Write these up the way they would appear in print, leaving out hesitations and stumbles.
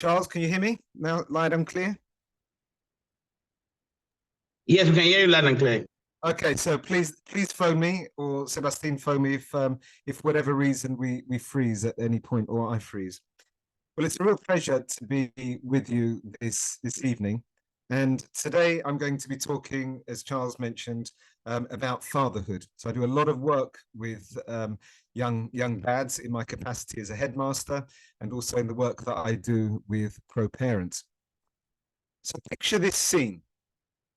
Charles, can you hear me now, loud and clear? Yes, we can hear you loud and clear. Okay, so please phone me, or Sebastian phone me if whatever reason we freeze at any point, or I freeze. Well, it's a real pleasure to be with you this evening, and today I'm going to be talking, as Charles mentioned, about fatherhood. So I do a lot of work with young dads in my capacity as a headmaster, and also in the work that I do with ProParent. So picture this scene.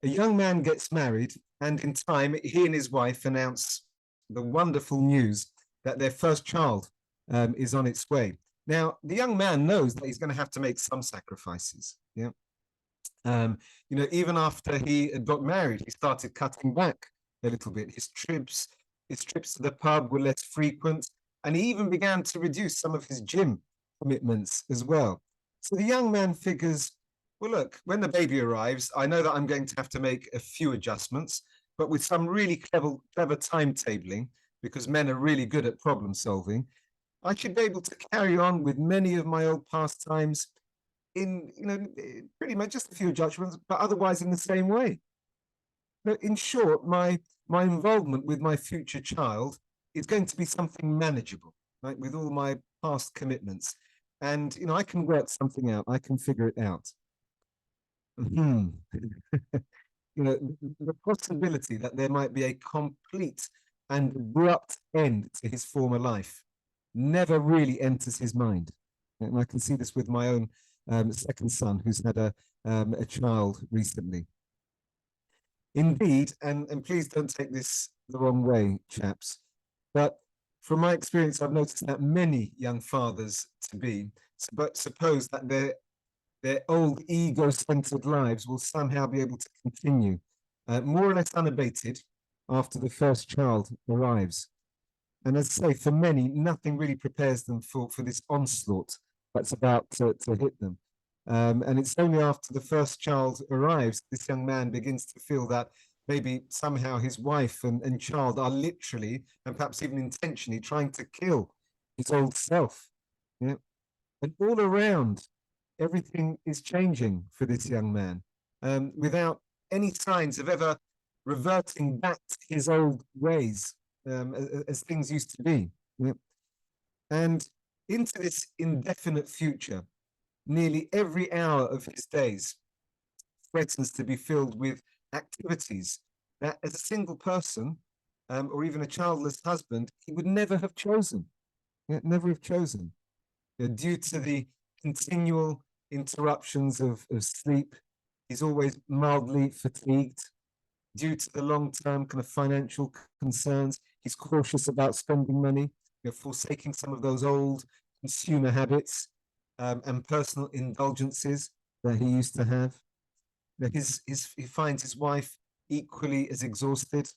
A young man gets married, and in time, he and his wife announce the wonderful news that their first child is on its way. Now, the young man knows that he's going to have to make some sacrifices. Yeah. Even after he had got married, he started cutting back a little bit. His trips to the pub were less frequent, and he even began to reduce some of his gym commitments as well. So the young man figures, well, look, when the baby arrives, I know that I'm going to have to make a few adjustments, but with some really clever timetabling, because men are really good at problem solving, I should be able to carry on with many of my old pastimes in, pretty much just a few adjustments, but otherwise in the same way. In short, my involvement with my future child is going to be something manageable, right, with all my past commitments. And, I can work something out. I can figure it out. The possibility that there might be a complete and abrupt end to his former life never really enters his mind. And I can see this with my own second son, who's had a child recently. Indeed, and please don't take this the wrong way, chaps, but from my experience, I've noticed that many young fathers-to-be suppose that their old ego-centered lives will somehow be able to continue more or less unabated after the first child arrives. And as I say, for many, nothing really prepares them for this onslaught that's about to hit them. And it's only after the first child arrives, this young man begins to feel that maybe somehow his wife and child are literally, and perhaps even intentionally, trying to kill his old self. Yeah? And all around, everything is changing for this young man, without any signs of ever reverting back to his old ways, as things used to be. Yeah? And into this indefinite future, nearly every hour of his days threatens to be filled with activities that, as a single person, or even a childless husband, he would never have chosen. Yeah, never have chosen. Due to the continual interruptions of sleep, he's always mildly fatigued. Due to the long-term kind of financial concerns, he's cautious about spending money, forsaking some of those old consumer habits and personal indulgences that he used to have. He finds his wife equally as exhausted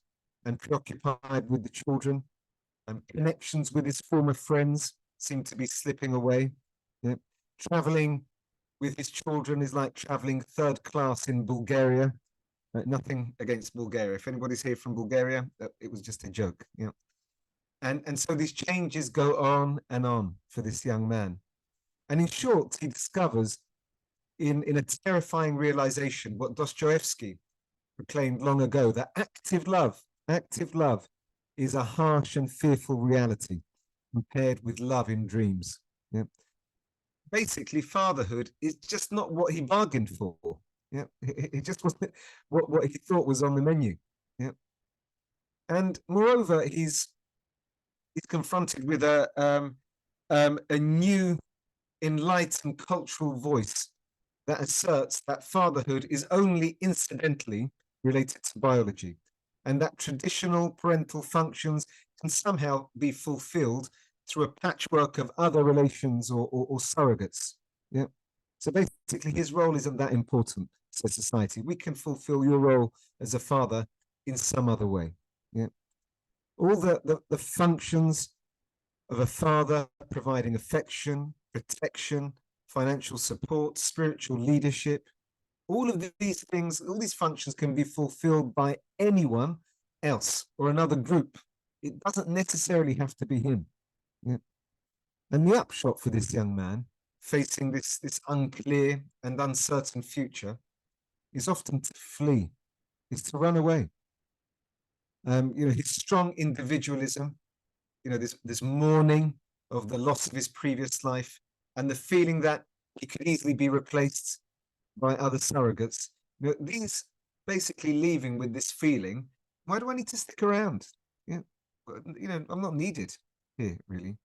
and preoccupied with the children. Connections with his former friends seem to be slipping away. Traveling with his children is like traveling third class in Bulgaria. Nothing against Bulgaria. If anybody's here from Bulgaria, it was just a joke. And so these changes go on and on for this young man. And in short, he discovers in a terrifying realization what Dostoevsky proclaimed long ago, that active love is a harsh and fearful reality compared with love in dreams. Yeah. Basically, fatherhood is just not what he bargained for. Yeah, it just wasn't what he thought was on the menu. Yeah, and moreover, he's confronted with a new enlightened cultural voice that asserts that fatherhood is only incidentally related to biology, and that traditional parental functions can somehow be fulfilled through a patchwork of other relations or surrogates. Yeah. So basically, his role isn't that important to society. We can fulfill your role as a father in some other way. Yeah. All the functions of a father, providing affection, protection, financial support, spiritual leadership, all of these things, all these functions can be fulfilled by anyone else or another group. It doesn't necessarily have to be him. Yeah. And the upshot for this young man, facing this unclear and uncertain future is often to flee, is to run away. His strong individualism, this mourning of the loss of his previous life and the feeling that he could easily be replaced by other surrogates. These basically leaving with this feeling, why do I need to stick around? I'm not needed here, really.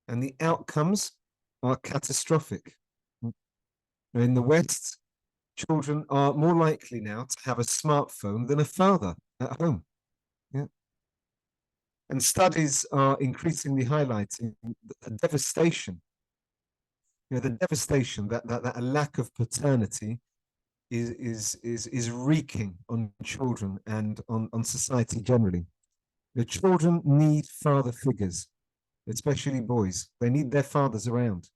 And the outcomes are catastrophic. In the West, children are more likely now to have a smartphone than a father at home. Yeah. And studies are increasingly highlighting the devastation, the devastation that a lack of paternity is wreaking on children and on society generally. The children need father figures, especially boys. They need their fathers around.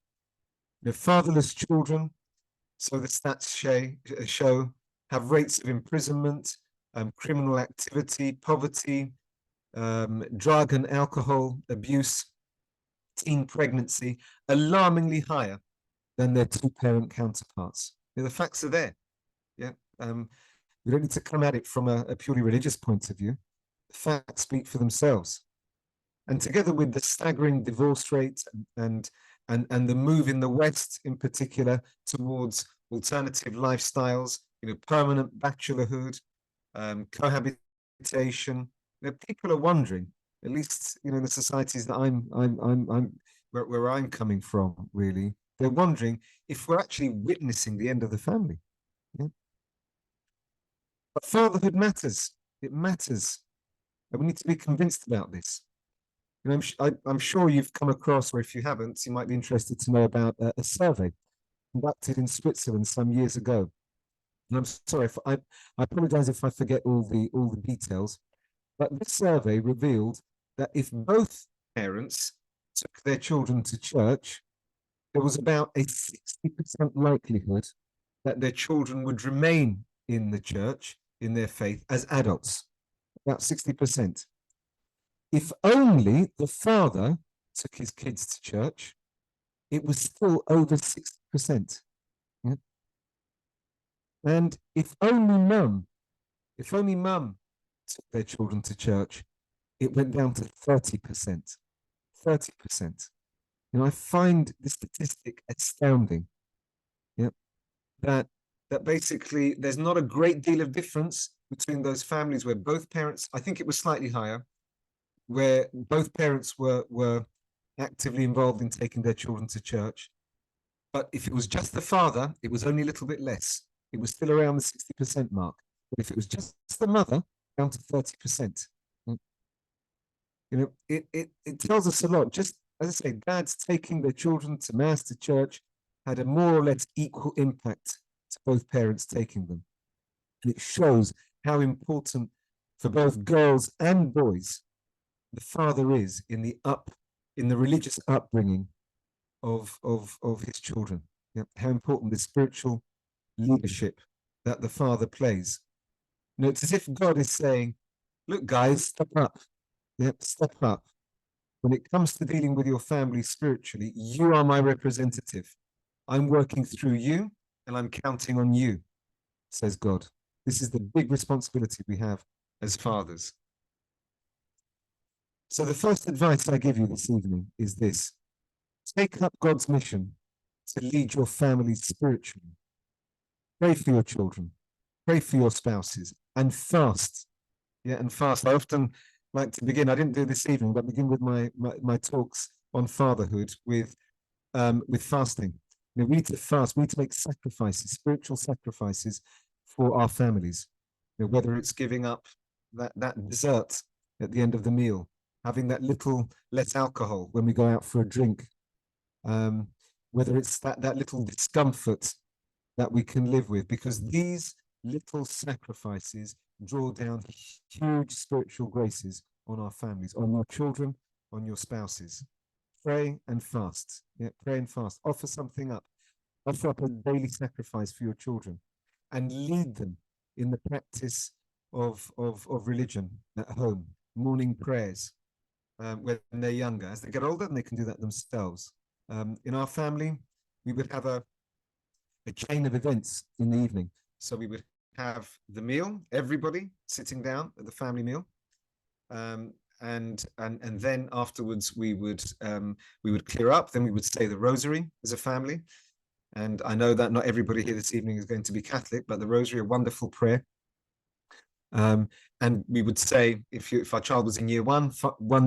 The fatherless children, so the stats show, have rates of imprisonment, criminal activity, poverty, drug and alcohol abuse, teen pregnancy, alarmingly higher than their two-parent counterparts. The facts are there. Yeah, we don't need to come at it from a purely religious point of view. The facts speak for themselves. And together with the staggering divorce rate and the move in the West, in particular, towards alternative lifestyles, permanent bachelorhood, cohabitation, people are wondering, at least in the societies that where I'm coming from, really, they're wondering if we're actually witnessing the end of the family. Yeah? But fatherhood matters. It matters. And we need to be convinced about this. I'm sure you've come across, or if you haven't, you might be interested to know about a survey conducted in Switzerland some years ago. And I'm sorry, I apologize if I forget all the details, but this survey revealed that if both parents took their children to church, there was about a 60% likelihood that their children would remain in the church, in their faith, as adults. About 60%. If only the father took his kids to church, it was still over 60%. Yeah? And if only mum took their children to church, it went down to 30%. 30%. I find this statistic astounding. Yeah, that basically there's not a great deal of difference between those families where both parents, I think it was slightly higher, where both parents were actively involved in taking their children to church. But if it was just the father, it was only a little bit less. It was still around the 60% mark. But if it was just the mother, down to 30%. It tells us a lot. Just as I say, dads taking their children to mass, to church, had a more or less equal impact to both parents taking them. And it shows how important for both girls and boys the father is in the religious upbringing of his children. Yeah, how important the spiritual leadership that the father plays. It's as if God is saying, look, guys, step up. Yeah, step up. When it comes to dealing with your family spiritually, you are my representative. I'm working through you and I'm counting on you, says God. This is the big responsibility we have as fathers. So the first advice I give you this evening is this. Take up God's mission to lead your family spiritually. Pray for your children. Pray for your spouses and fast. Yeah, and fast. I often like to begin, I didn't do this evening, but begin with my talks on fatherhood with fasting. We need to fast. We need to make sacrifices, spiritual sacrifices for our families. Whether it's giving up that dessert at the end of the meal, having that little less alcohol when we go out for a drink, whether it's that little discomfort that we can live with, because these little sacrifices draw down huge spiritual graces on our families, on your children, on your spouses. Pray and fast. Yeah, pray and fast. Offer something up. Offer up a daily sacrifice for your children and lead them in the practice of religion at home, morning prayers when they're younger. As they get older, then they can do that themselves. In our family, we would have a chain of events in the evening. So we would have the meal, everybody sitting down at the family meal. And then afterwards we would clear up. Then we would say the rosary as a family. And I know that not everybody here this evening is going to be Catholic, but the rosary, a wonderful prayer. And we would say, if our child was in year one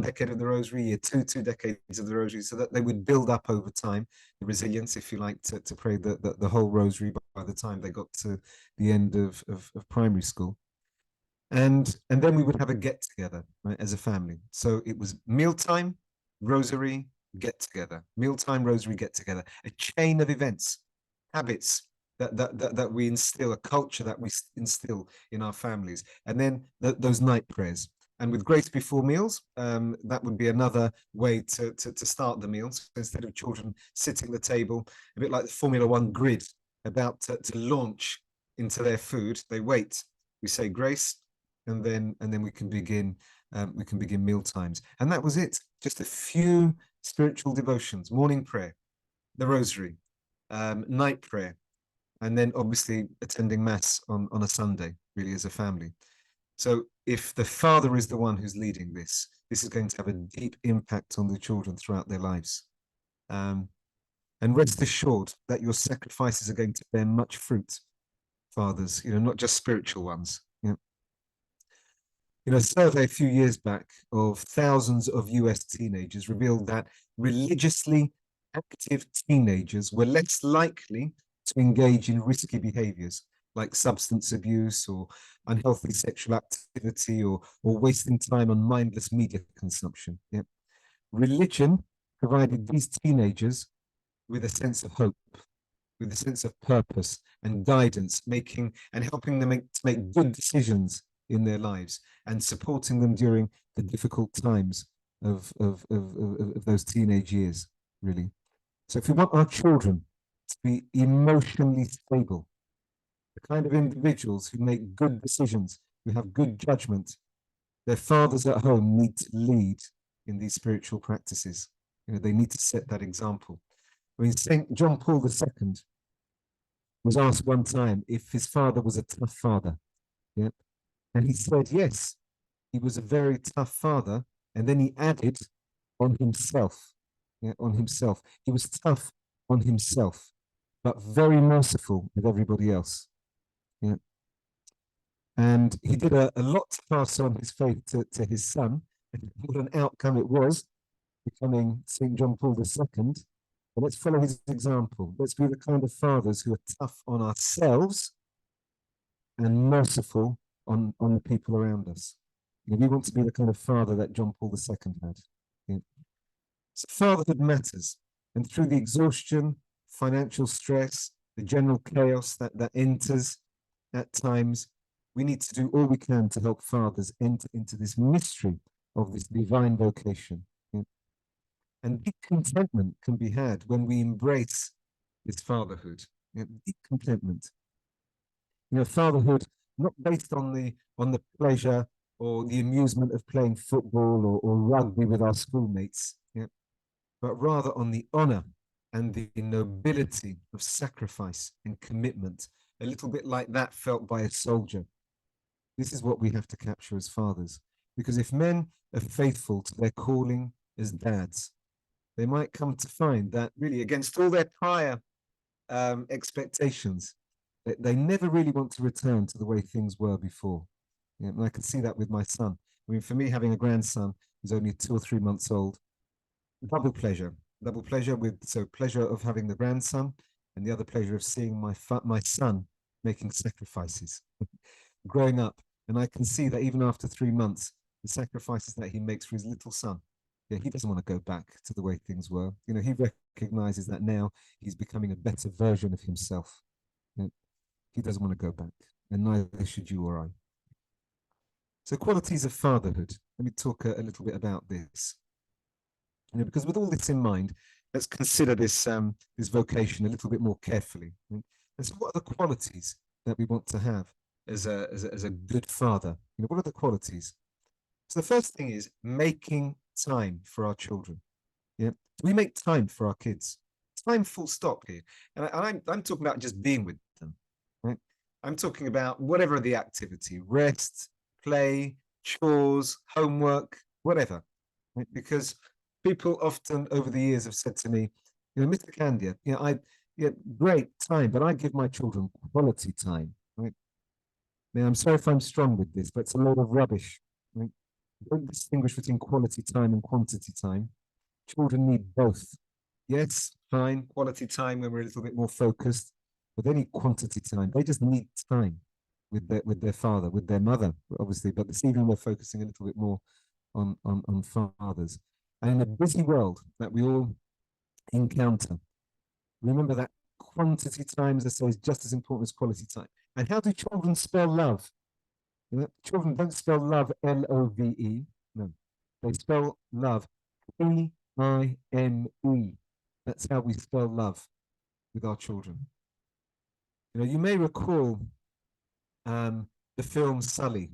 decade of the rosary, year two decades of the rosary, so that they would build up over time the resilience, if you like, to pray the whole rosary by the time they got to the end of primary school. And then we would have a get together, right, as a family. So it was mealtime, rosary, get together, mealtime, rosary, get together, a chain of events, habits that we instill, a culture that we instill in our families, and then those night prayers. And with grace before meals, that would be another way to start the meals. So instead of children sitting at the table, a bit like the Formula One grid, about to launch into their food, they wait. We say grace, and then we can begin meal times. And that was it. Just a few spiritual devotions: morning prayer, the rosary, night prayer, and then obviously attending mass on a Sunday, really, as a family. So if the father is the one who's leading this is going to have a deep impact on the children throughout their lives. And rest assured that your sacrifices are going to bear much fruit, fathers, not just spiritual ones. A survey a few years back of thousands of US teenagers revealed that religiously active teenagers were less likely to engage in risky behaviors like substance abuse or unhealthy sexual activity or wasting time on mindless media consumption. Yeah. Religion provided these teenagers with a sense of hope, with a sense of purpose and guidance, making and helping them to make good decisions in their lives and supporting them during the difficult times of those teenage years, really. So if we want our children to be emotionally stable, the kind of individuals who make good decisions, who have good judgment, their fathers at home need to lead in these spiritual practices. They need to set that example. I mean, St. John Paul II was asked one time if his father was a tough father. Yeah. And he said, yes, he was a very tough father. And then he added, on himself. Yeah, on himself. He was tough on himself, but very merciful with everybody else. Yeah. And he did a lot to pass on his faith to his son. And what an outcome it was, becoming St. John Paul II. But let's follow his example. Let's be the kind of fathers who are tough on ourselves and merciful on the people around us. We want to be the kind of father that John Paul II had. Yeah. So fatherhood matters. And through the exhaustion, financial stress, the general chaos that enters at times, we need to do all we can to help fathers enter into this mystery of this divine vocation. Yeah. And deep contentment can be had when we embrace this fatherhood. Yeah, deep contentment. Fatherhood not based on the pleasure or the amusement of playing football or rugby with our schoolmates, yeah, but rather on the honor and the nobility of sacrifice and commitment, a little bit like that felt by a soldier. This is what we have to capture as fathers, because if men are faithful to their calling as dads, they might come to find that really against all their prior expectations, they never really want to return to the way things were before. Yeah, and I can see that with my son. I mean, for me, having a grandson who's only 2 or 3 months old, double pleasure with pleasure of having the grandson and the other pleasure of seeing my son making sacrifices, growing up. And I can see that even after 3 months, the sacrifices that he makes for his little son, yeah, he doesn't want to go back to the way things were. He recognizes that now he's becoming a better version of himself. Yeah, he doesn't want to go back, and neither should you or I. So qualities of fatherhood. Let me talk a little bit about this. Because with all this in mind, let's consider this vocation a little bit more carefully. And so, what are the qualities that we want to have as a good father? What are the qualities? So the first thing is making time for our children. Yeah. We make time for our kids. Time full stop here. And I'm talking about just being with them. Right? I'm talking about whatever the activity, rest, play, chores, homework, whatever. Right? Because people often over the years have said to me, Mr. Candia, great time, but I give my children quality time. Right? Now, I'm sorry if I'm strong with this, but it's a load of rubbish. Right? Don't distinguish between quality time and quantity time. Children need both. Yes, fine, quality time when we're a little bit more focused, but they need quantity time. They just need time with their father, with their mother, obviously. But this evening we're focusing a little bit more on fathers. And in a busy world that we all encounter, remember that quantity time, as I say, is just as important as quality time. And how do children spell love? Children don't spell love Love. No, they spell love Ime. That's how we spell love with our children. You may recall the film Sully.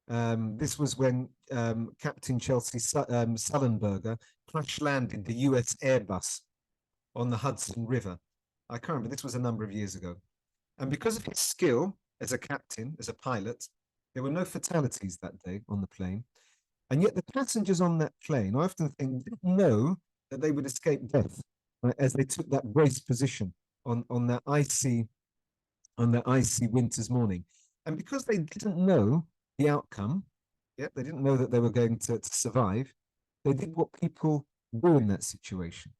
This was when Captain Chelsea Sullenberger crash landed the US Airbus on the Hudson River. I can't remember, this was a number of years ago. And because of his skill as a captain, as a pilot, there were no fatalities that day on the plane. And yet the passengers on that plane, I often think, didn't know that they would escape death, right, as they took that brace position on that icy winter's morning. And because they didn't know the outcome, they didn't know that they were going to survive, they did what people do in that situation.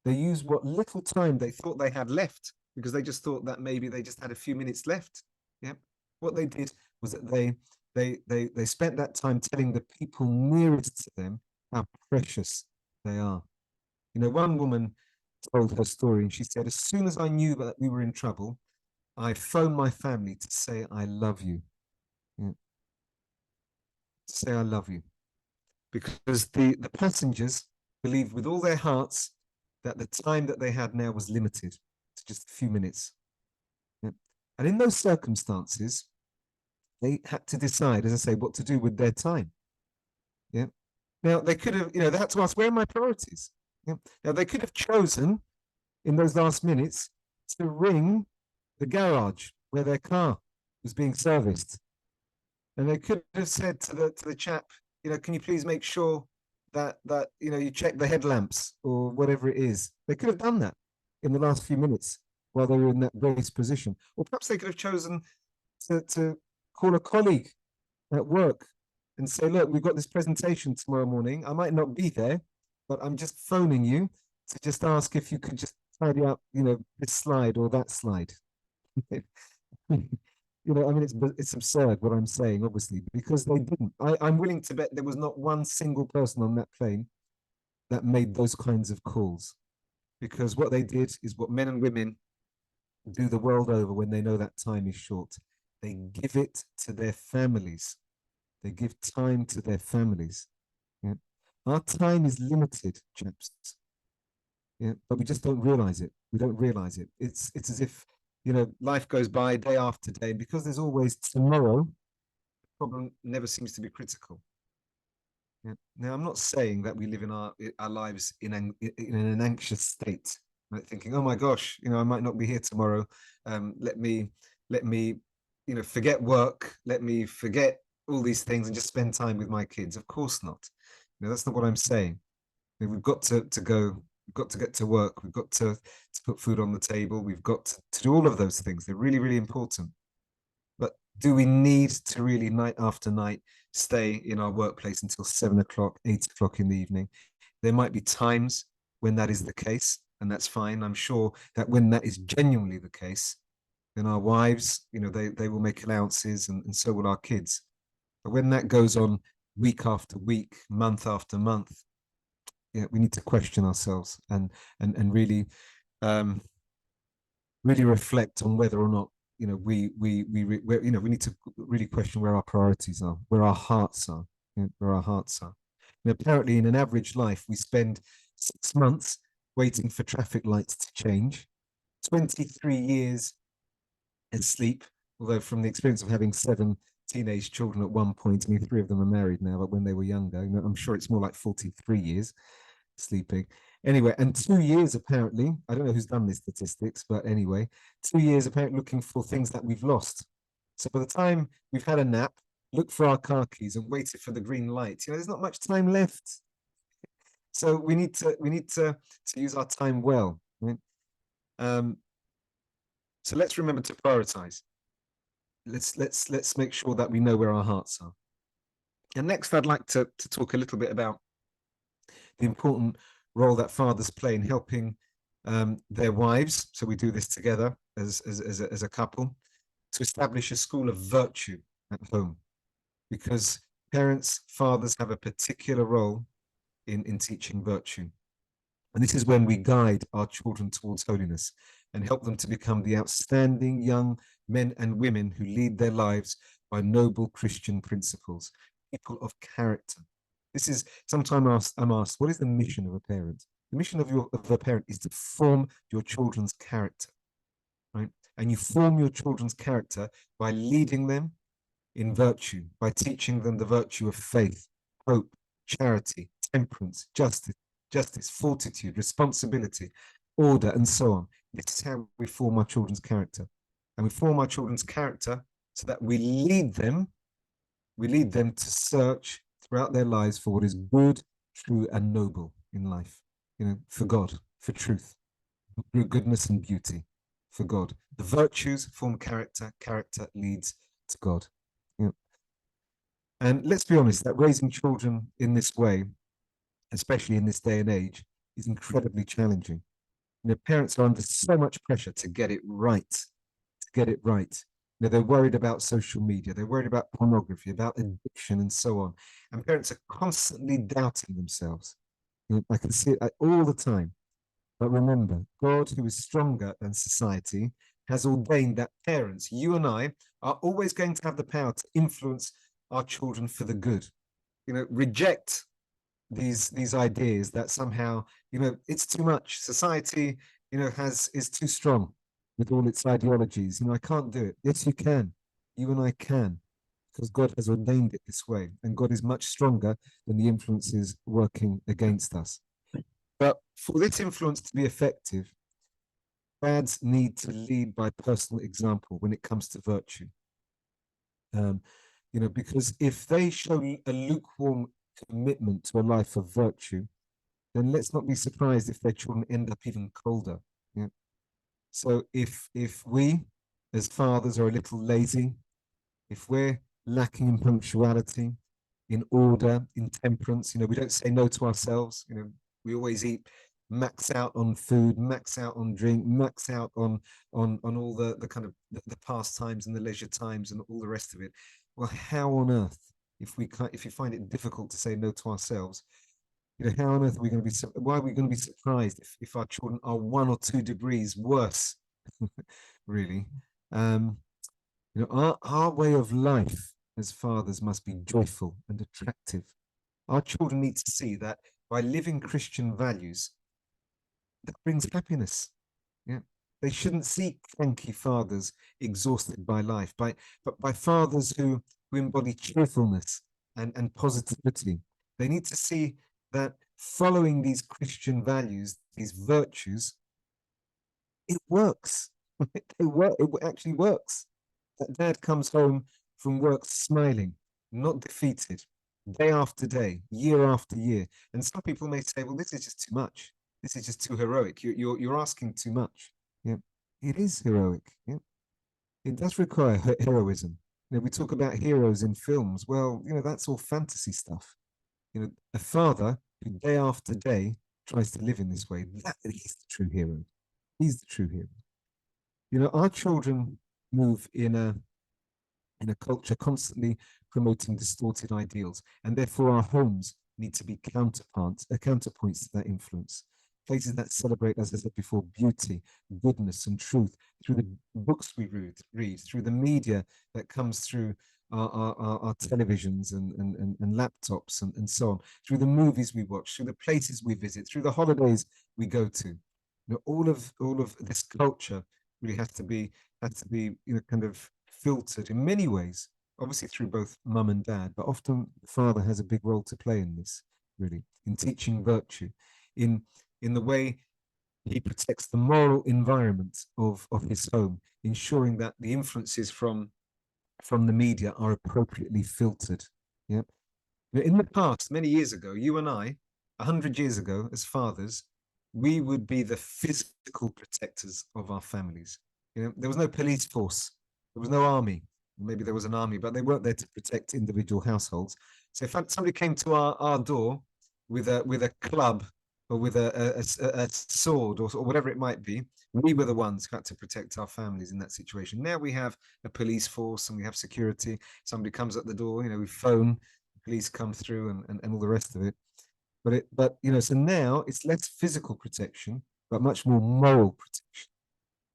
They used what little time they thought they had left, because they just thought that maybe they just had a few minutes left. What they did was that they spent that time telling the people nearest to them how precious they are. One woman told her story, and she said, as soon as I knew that we were in trouble, I phoned my family to say I love you. To say I love you. Because the passengers believed with all their hearts that the time that they had now was limited to just a few minutes. And in those circumstances, they had to decide, as I say, what to do with their time. Now they could have, they had to ask, where are my priorities? Now they could have chosen in those last minutes to ring the garage where their car was being serviced. And they could have said to the chap, can you please make sure that you check the headlamps or whatever it is. They could have done that in the last few minutes while they were in that brace position. Or perhaps they could have chosen to call a colleague at work and say, look, we've got this presentation tomorrow morning. I might not be there, but I'm just phoning you to just ask if you could just tidy up, this slide or that slide. I mean, it's absurd what I'm saying, obviously, because they didn't. I'm willing to bet there was not one single person on that plane that made those kinds of calls, because what they did is what men and women do the world over when they know that time is short. They give it to their families. They give time to their families. Yeah? Our time is limited, chaps. But we just don't realize it. We don't realize it. It's as if life goes by day after day, and because there's always tomorrow, the problem never seems to be critical. Now, I'm not saying that we live in our lives in an anxious state, right? Thinking, oh my gosh, I might not be here tomorrow. Let me forget work. Let me forget all these things and just spend time with my kids. Of course not. That's not what I'm saying. We've got to go. We've got to get to work. We've got to put food on the table. We've got to do all of those things. They're really, really important. But do we need to really night after night stay in our workplace until 7 o'clock, 8 o'clock in the evening? There might be times when that is the case, and that's fine. I'm sure that when that is genuinely the case, then our wives, they will make allowances, and so will our kids. But when that goes on week after week, month after month, we need to question ourselves and really really reflect on whether or not we need to really question where our priorities are, where our hearts are, where our hearts are. And apparently, in an average life, we spend 6 months waiting for traffic lights to change, 23 years asleep. Although, from the experience of having 7 teenage children at one point, I mean, 3 of them are married now, but when they were younger, I'm sure it's more like 43 years. sleeping. Anyway, and 2 years apparently, I don't know who's done these statistics, but anyway, 2 years apparently looking for things that we've lost. So by the time we've had a nap, looked for our car keys and waited for the green light, there's not much time left. So we need to use our time well. Right? So let's remember to prioritize. Let's make sure that we know where our hearts are. And next, I'd like to talk a little bit about the important role that fathers play in helping their wives. So we do this together as a couple to establish a school of virtue at home, because parents, fathers have a particular role in teaching virtue. And this is when we guide our children towards holiness and help them to become the outstanding young men and women who lead their lives by noble Christian principles, people of character. This is sometimes I'm asked, what is the mission of a parent? The mission of a parent is to form your children's character, right? And you form your children's character by leading them in virtue, by teaching them the virtue of faith, hope, charity, temperance, justice, fortitude, responsibility, order, and so on. This is how we form our children's character. And we form our children's character so that we lead them to search throughout their lives for what is good, true, and noble in life, for God, for truth, through goodness and beauty, for God. The virtues form character, character leads to God. And let's be honest, that raising children in this way, especially in this day and age, is incredibly challenging. Parents are under so much pressure to get it right, they're worried about social media, they're worried about pornography, about addiction, and so on. And parents are constantly doubting themselves. I can see it all the time. But remember, God, who is stronger than society, has ordained that parents, you and I, are always going to have the power to influence our children for the good. Reject these ideas that somehow it's too much. Society is too strong with all its ideologies. I can't do it. Yes, you can. You and I can, because God has ordained it this way, and God is much stronger than the influences working against us. But for this influence to be effective, dads need to lead by personal example when it comes to virtue. Because if they show a lukewarm commitment to a life of virtue, then let's not be surprised if their children end up even colder. Yeah. So if we as fathers are a little lazy, if we're lacking in punctuality, in order, in temperance, we don't say no to ourselves. We always eat, max out on food, max out on drink, max out on all the kind of the pastimes and the leisure times and all the rest of it. Well, how on earth, if you find it difficult to say no to ourselves, how on earth are we going to be? Why are we going to be surprised if our children are 1 or 2 degrees worse? Really, our way of life as fathers must be joyful and attractive. Our children need to see that by living Christian values, that brings happiness. Yeah, they shouldn't see cranky fathers exhausted by life, but by fathers who embody cheerfulness and positivity. They need to see that following these Christian values, these virtues, it works. It actually works. That dad comes home from work smiling, not defeated, day after day, year after year. And some people may say, well, this is just too much. This is just too heroic. You're asking too much. Yeah, it is heroic. Yeah, it does require heroism. We talk about heroes in films. Well, that's all fantasy stuff. A father who day after day tries to live in this way, he's the true hero. He's the true hero. Our children move in a culture constantly promoting distorted ideals, and therefore our homes need to be counterpoints to that influence. Places that celebrate, as I said before, beauty, goodness, and truth through the books we read, through the media that comes through our televisions and laptops and so on, through the movies we watch, through the places we visit, through the holidays we go to. All of this culture really has to be kind of filtered in many ways, obviously through both mum and dad, but often the father has a big role to play in this, really, in teaching virtue. in the way he protects the moral environment of his home, ensuring that the influences from the media are appropriately filtered. Yeah. In the past, many years ago, you and I, 100 years ago, as fathers, we would be the physical protectors of our families. You know, there was no police force, there was no army. Maybe there was an army, but they weren't there to protect individual households. So if somebody came to our door with a club or with a sword or whatever it might be, we were the ones who had to protect our families in that situation. Now we have a police force and we have security. Somebody comes at the door, you know, we phone, police come through and all the rest of it. But you know, so now it's less physical protection, but much more moral protection.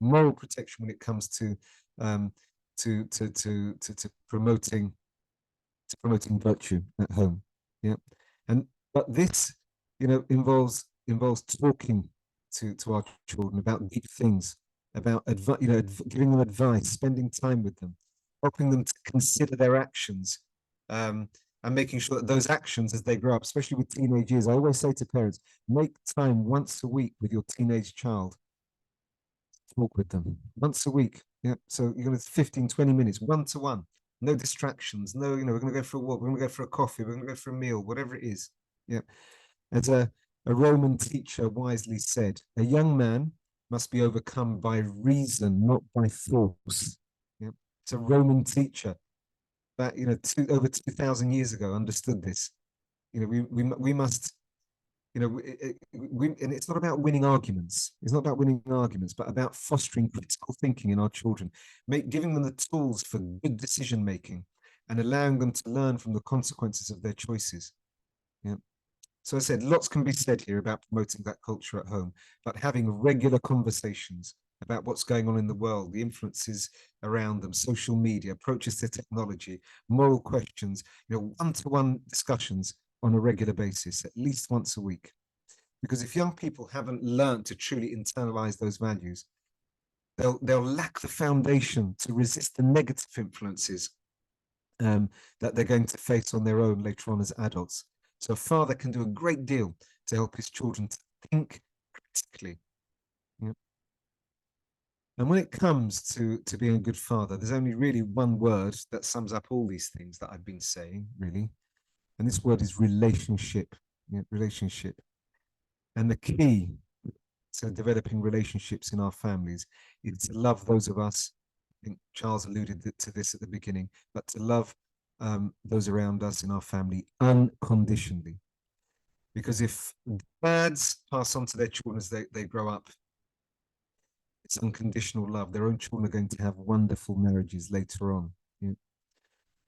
Moral protection when it comes to um, promoting virtue at home. Yeah, and but this, you know, involves talking to our children about deep things, about you know, giving them advice, spending time with them, helping them to consider their actions, um, and making sure that those actions as they grow up, especially with teenage years, I always say to parents, make time once a week with your teenage child, talk with them once a week. Yeah. So you're going to 15, 20 minutes, one to one, no distractions. No, you know, we're going to go for a walk. We're going to go for a coffee. We're going to go for a meal, whatever it is. Yeah. As a Roman teacher wisely said, a young man must be overcome by reason, not by force. Yeah. It's a Roman teacher that, you know, over 2,000 years ago understood this. You know, we must, you know, and it's not about winning arguments. It's not about winning arguments, but about fostering critical thinking in our children, giving them the tools for good decision making, and allowing them to learn from the consequences of their choices. Yeah. So I said, lots can be said here about promoting that culture at home, but having regular conversations about what's going on in the world, the influences around them, social media, approaches to technology, moral questions, you know, one-to-one discussions on a regular basis, at least once a week. Because if young people haven't learned to truly internalize those values, they'll lack the foundation to resist the negative influences that they're going to face on their own later on as adults. So a father can do a great deal to help his children to think critically. Yeah. And when it comes to being a good father, there's only really one word that sums up all these things that I've been saying, really. And this word is relationship. Yeah, relationship. And the key to developing relationships in our families is to love those of us. I think Charles alluded to this at the beginning, but to love those around us in our family unconditionally. Because if dads pass on to their children as they grow up, it's unconditional love. Their own children are going to have wonderful marriages later on. Yeah.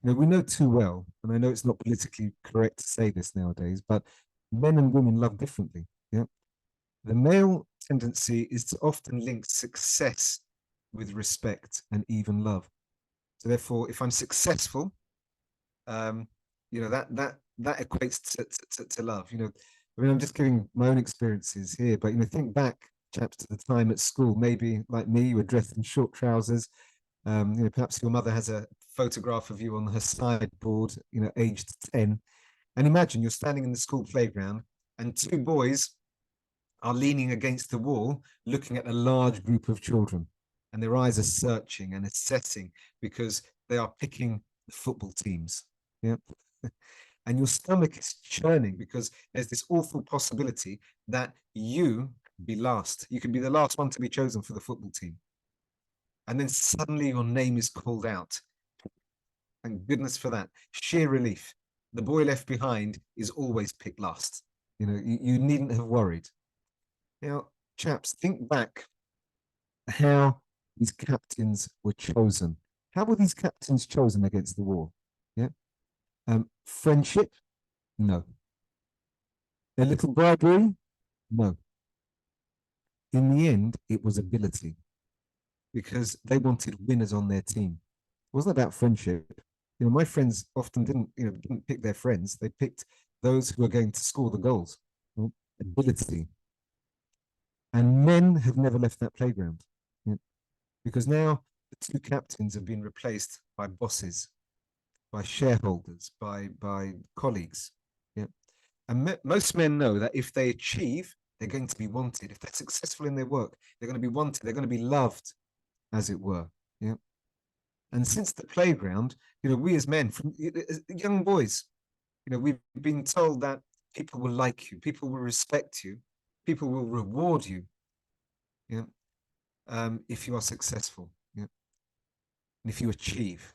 You know, we know too well, and I know it's not politically correct to say this nowadays, but men and women love differently. Yeah. The male tendency is to often link success with respect and even love. So therefore, if I'm successful, um, you know, that equates to love. You know, I mean, I'm just giving my own experiences here, but you know, think back, chaps, to the time at school. Maybe like me, you were dressed in short trousers. You know, perhaps your mother has a photograph of you on her sideboard. You know, aged 10, and imagine you're standing in the school playground, and two boys are leaning against the wall, looking at a large group of children, and their eyes are searching and assessing because they are picking the football teams. Yeah. And your stomach is churning because there's this awful possibility that you be last. You could be the last one to be chosen for the football team. And then suddenly your name is called out. Thank goodness for that. Sheer relief. The boy left behind is always picked last. You know, you needn't have worried. Now, chaps, think back how these captains were chosen. How were these captains chosen against the war? Yeah. Friendship? No. A little bribery? No. In the end, it was ability because they wanted winners on their team. It wasn't about friendship. You know, my friends often didn't pick their friends. They picked those who were going to score the goals. Well, ability. And men have never left that playground. Yeah. Because now the two captains have been replaced by bosses, by shareholders, by colleagues. Yeah. And most men know that if they achieve, they're going to be wanted. If they're successful in their work, they're going to be wanted. They're going to be loved, as it were. Yeah. And since the playground, we as men, from young boys, we've been told that people will like you, people will respect you, people will reward you. Yeah. If you are successful. Yeah. And if you achieve.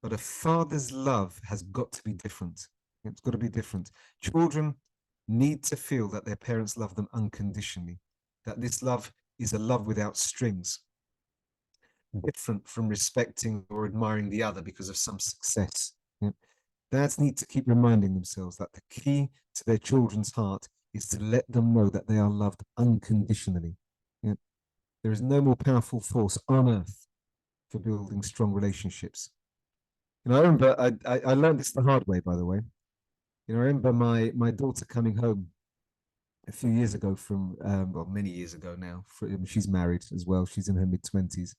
But a father's love has got to be different. It's got to be different. Children need to feel that their parents love them unconditionally, that this love is a love without strings, different from respecting or admiring the other because of some success. Yeah. Dads need to keep reminding themselves that the key to their children's heart is to let them know that they are loved unconditionally. Yeah. There is no more powerful force on earth for building strong relationships. I remember I learned this the hard way, by the way. I remember my daughter coming home a few years ago from, well, many years ago now. She's married as well. She's in her mid-20s.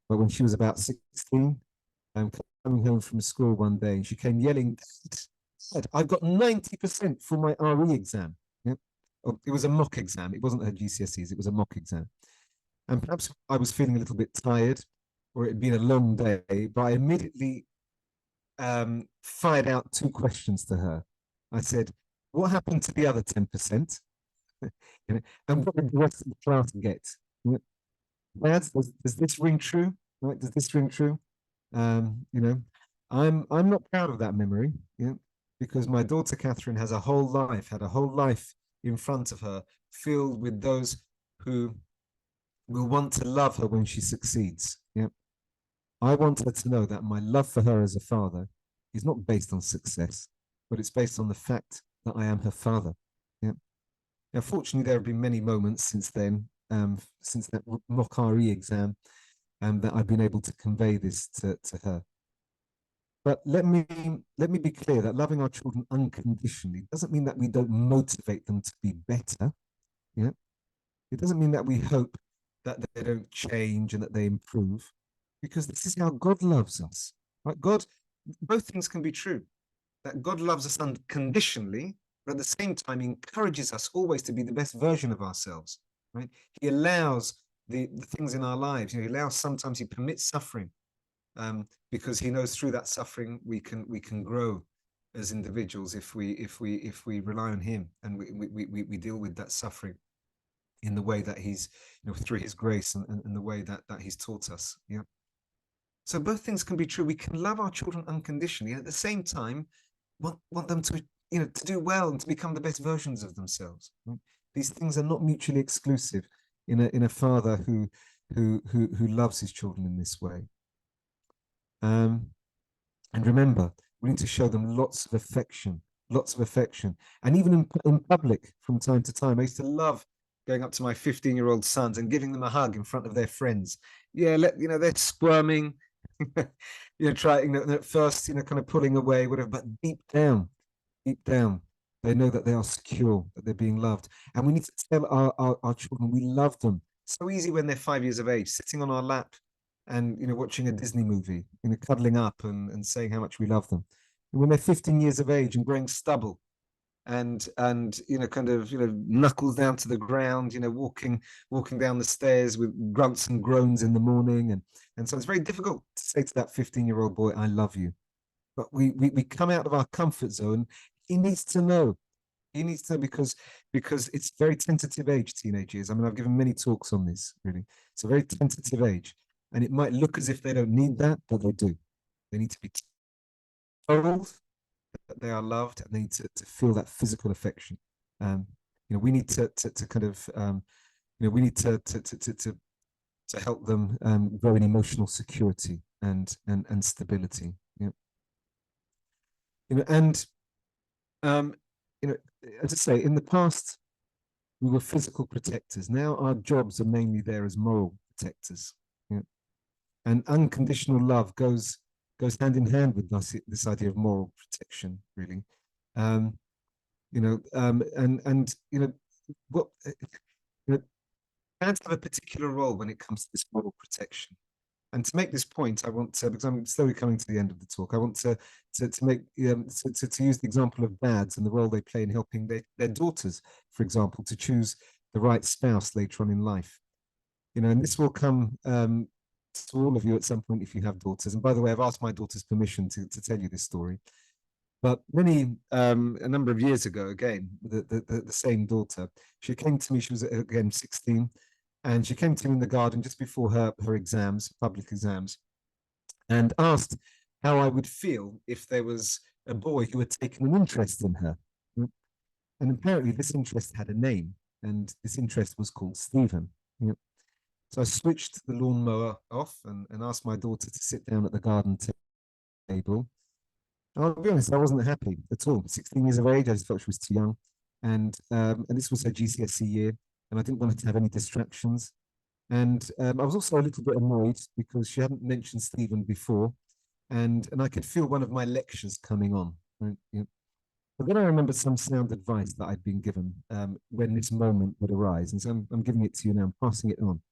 But when she was about 16, I'm coming home from school one day, and she came yelling, "Dad, I've got 90% for my RE exam." Yeah? Oh, it was a mock exam. It wasn't her GCSEs. It was a mock exam. And perhaps I was feeling a little bit tired, or it had been a long day, but I immediately fired out two questions to her. I said, "What happened to the other 10%? And what did the rest of the class get?" Dad, does this ring true? Right? Does this ring true? Um, you know, I'm not proud of that memory, because my daughter Catherine has a whole life, had a whole life in front of her, filled with those who will want to love her when she succeeds. Yeah. I want her to know that my love for her as a father is not based on success, but it's based on the fact that I am her father. Yeah. Now, fortunately, there have been many moments since then, since that mock RE exam, that I've been able to convey this to her. But let me be clear that loving our children unconditionally doesn't mean that we don't motivate them to be better. Yeah. It doesn't mean that we hope that they don't change and that they improve, because this is how God loves us. Right? Both things can be true. That God loves us unconditionally, but at the same time encourages us always to be the best version of ourselves. Right? He allows the things in our lives. He allows, sometimes he permits suffering, because he knows through that suffering we can grow as individuals if we rely on him, and we deal with that suffering in the way that he's, through his grace, and the way that he's taught us. Yeah. So both things can be true. We can love our children unconditionally, and at the same time want them to, to do well and to become the best versions of themselves. Right? These things are not mutually exclusive in a father who loves his children in this way. Um, and remember, we need to show them lots of affection, and even in public from time to time. I used to love going up to my 15-year-old sons and giving them a hug in front of their friends. Yeah, they're squirming, trying, at first, kind of pulling away, whatever, but deep down, they know that they are secure, that they're being loved. And we need to tell our children we love them. So easy when they're 5 years of age, sitting on our lap and, watching a Disney movie, cuddling up and saying how much we love them. And when they're 15 years of age and growing stubble, and kind of, knuckles down to the ground, walking down the stairs with grunts and groans in the morning, and so it's very difficult to say to that 15-year-old boy, "I love you." But we come out of our comfort zone. He needs to know. He needs to know, because it's very tentative age, teenage years. I mean, I've given many talks on this, really. It's a very tentative age. And it might look as if they don't need that, but they do. They need to be told that they are loved, and they need to feel that physical affection. We need to kind of, we need to help them grow in emotional security and stability. Yeah. And um, as I say, in the past, we were physical protectors. Now our jobs are mainly there as moral protectors. Yeah. And unconditional love goes hand in hand with this idea of moral protection, really. And what you know, parents have a particular role when it comes to this moral protection. And to make this point, I want to, because I'm slowly coming to the end of the talk, I want to make to use the example of dads and the role they play in helping their daughters, for example, to choose the right spouse later on in life. You know, and this will come to all of you at some point if you have daughters. And by the way, I've asked my daughter's permission to tell you this story. But a number of years ago, again, the same daughter, she came to me, she was again 16, and she came to me in the garden just before her exams, public exams, and asked how I would feel if there was a boy who had taken an interest in her. And apparently this interest had a name, and this interest was called Stephen. So I switched the lawnmower off and asked my daughter to sit down at the garden table. I'll be honest, I wasn't happy at all. 16 years of age, I just felt she was too young. And this was her GCSE year, and I didn't want her to have any distractions. And I was also a little bit annoyed because she hadn't mentioned Stephen before, and I could feel one of my lectures coming on. Right? But then I remembered some sound advice that I'd been given when this moment would arise. And so I'm giving it to you now, I'm passing it on.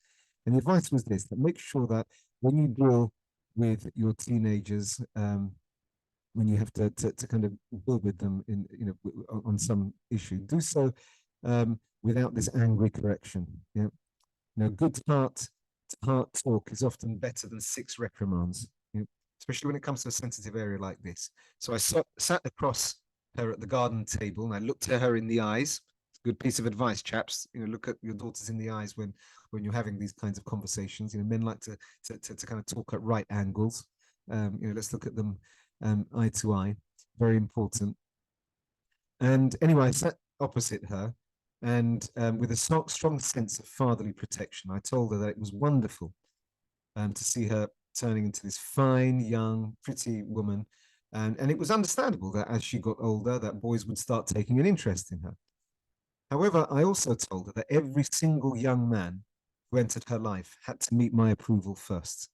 And the advice was this, that make sure that when you deal with your teenagers, when you have to kind of deal with them in, on some issue, do so without this angry correction. Yeah. Good heart to heart talk is often better than 6 reprimands, especially when it comes to a sensitive area like this. So I sat across her at the garden table and I looked at her in the eyes. It's a good piece of advice, chaps. Look at your daughters in the eyes when you're having these kinds of conversations. Men like to kind of talk at right angles. Let's look at them eye to eye. Very important. And anyway, I sat opposite her, and with a strong sense of fatherly protection, I told her that it was wonderful to see her turning into this fine, young, pretty woman. And it was understandable that as she got older, that boys would start taking an interest in her. However, I also told her that every single young man who entered her life had to meet my approval first.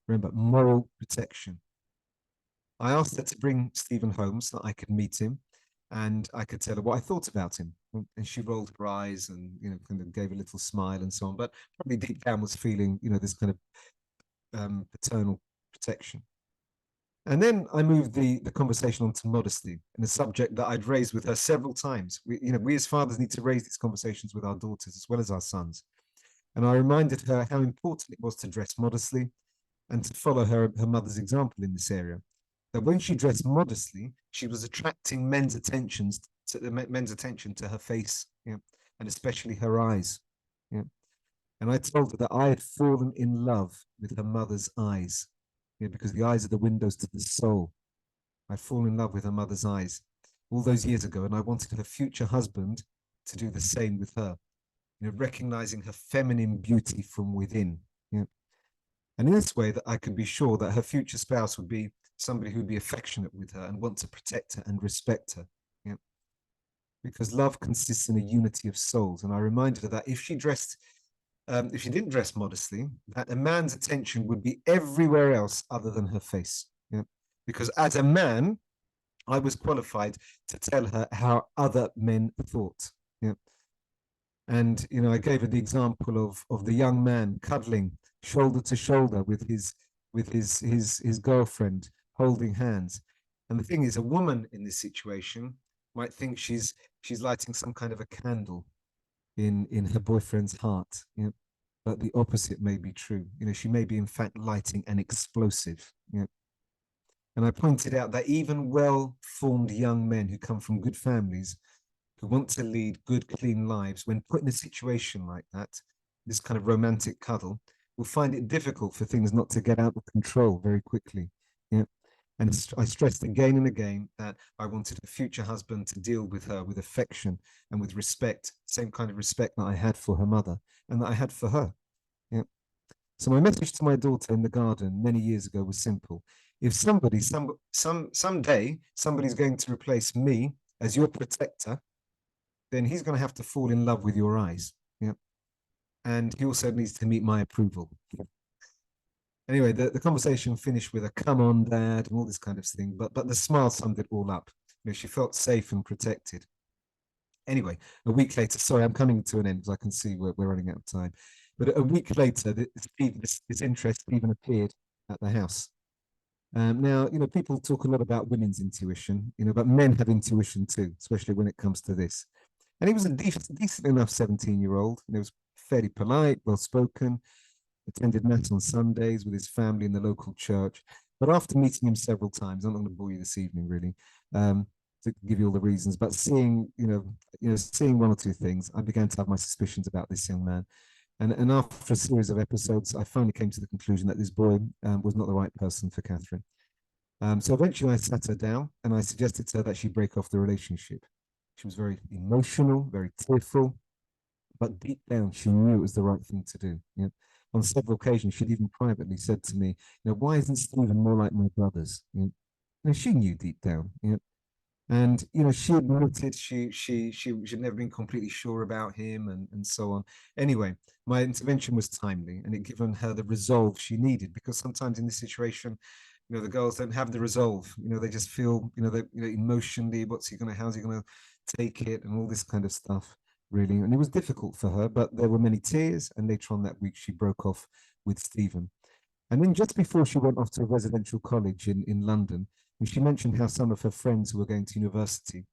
Remember, moral protection. I asked her to bring Stephen home so that I could meet him and I could tell her what I thought about him. And she rolled her eyes and, kind of gave a little smile and so on, but probably deep down was feeling, this kind of paternal protection. And then I moved the conversation onto modesty, and a subject that I'd raised with her several times. We as fathers need to raise these conversations with our daughters as well as our sons. And I reminded her how important it was to dress modestly and to follow her mother's example in this area. That when she dressed modestly, she was attracting men's attention to her face, and especially her eyes. And I told her that I had fallen in love with her mother's eyes, because the eyes are the windows to the soul. I'd fallen in love with her mother's eyes all those years ago, and I wanted her future husband to do the same with her, recognizing her feminine beauty from within. And in this way, that I could be sure that her future spouse would be somebody who would be affectionate with her and want to protect her and respect her. Because love consists in a unity of souls. And I reminded her that if she didn't dress modestly, that a man's attention would be everywhere else other than her face. Because as a man, I was qualified to tell her how other men thought. And I gave her the example of the young man cuddling shoulder to shoulder with his girlfriend, holding hands. And the thing is, a woman in this situation might think she's lighting some kind of a candle in her boyfriend's heart. But the opposite may be true. She may be in fact lighting an explosive. And I pointed out that even well-formed young men who come from good families, who want to lead good, clean lives, when put in a situation like that, this kind of romantic cuddle, will find it difficult for things not to get out of control very quickly. And I stressed again and again that I wanted a future husband to deal with her with affection and with respect, same kind of respect that I had for her mother and that I had for her. So my message to my daughter in the garden many years ago was simple. If someday somebody's going to replace me as your protector, then he's going to have to fall in love with your eyes. And he also needs to meet my approval. Anyway, the conversation finished with a "come on, Dad" and all this kind of thing, but the smile summed it all up. She felt safe and protected. Anyway, a week later, sorry, I'm coming to an end because I can see we're running out of time. But a week later, this interest even appeared at the house. Now, people talk a lot about women's intuition, but men have intuition too, especially when it comes to this. And he was a decent enough 17-year-old. He was fairly polite, well spoken, attended mass on Sundays with his family in the local church. But after meeting him several times, I'm not going to bore you this evening, really, to give you all the reasons. But seeing one or two things, I began to have my suspicions about this young man. And after a series of episodes, I finally came to the conclusion that this boy was not the right person for Catherine. So eventually I sat her down and I suggested to her that she break off the relationship. She was very emotional, very tearful, but deep down she knew it was the right thing to do. On several occasions, she'd even privately said to me, why isn't Stephen more like my brothers? She knew deep down. And she admitted she'd never been completely sure about him and so on. Anyway, my intervention was timely and it given her the resolve she needed, because sometimes in this situation, the girls don't have the resolve. They just feel, that emotionally, how's he gonna take it, and all this kind of stuff, really. And it was difficult for her, but there were many tears. And later on that week, she broke off with Stephen. And then just before she went off to a residential college in London, and she mentioned how some of her friends who were going to university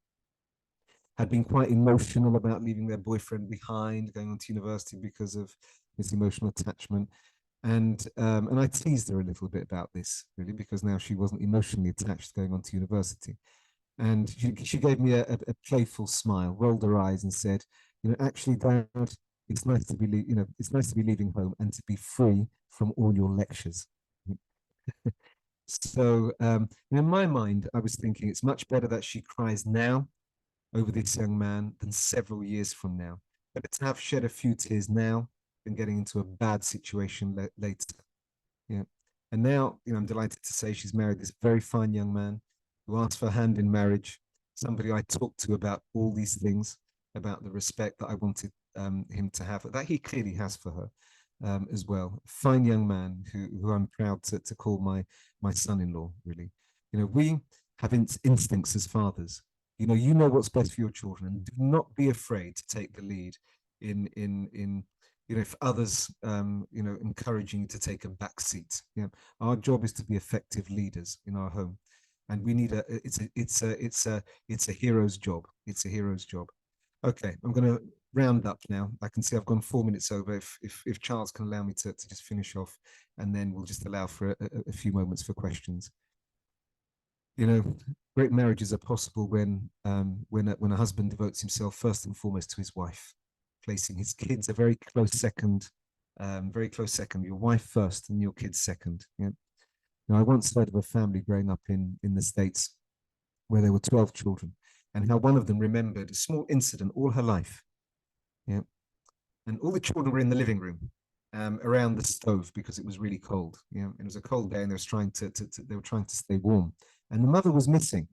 had been quite emotional about leaving their boyfriend behind, going on to university because of this emotional attachment. And I teased her a little bit about this, really, because now she wasn't emotionally attached going on to university. And she gave me a playful smile, rolled her eyes, and said, actually, Dad, it's nice to be, it's nice to be leaving home and to be free from all your lectures. So, in my mind, I was thinking it's much better that she cries now over this young man than several years from now. Better to have shed a few tears now than getting into a bad situation later. Yeah. And now, I'm delighted to say she's married this very fine young man who asked for a hand in marriage, somebody I talked to about all these things, about the respect that I wanted him to have, that he clearly has for her. As well. Fine young man who I'm proud to call my son-in-law, really. We have instincts as fathers. You know what's best for your children, and do not be afraid to take the lead in if others encouraging you to take a back seat. Our job is to be effective leaders in our home, and we need it's a hero's job. It's a hero's job. Okay, I'm going to round up now. I can see I've gone 4 minutes over. If Charles can allow me to just finish off, and then we'll just allow for a few moments for questions. Great marriages are possible when a husband devotes himself first and foremost to his wife, placing his kids a very close second, your wife first and your kids second. Now, I once heard of a family growing up in the States where there were 12 children, and how one of them remembered a small incident all her life. Yeah. And all the children were in the living room around the stove because it was really cold. It was a cold day and they were trying to stay warm. And the mother was missing.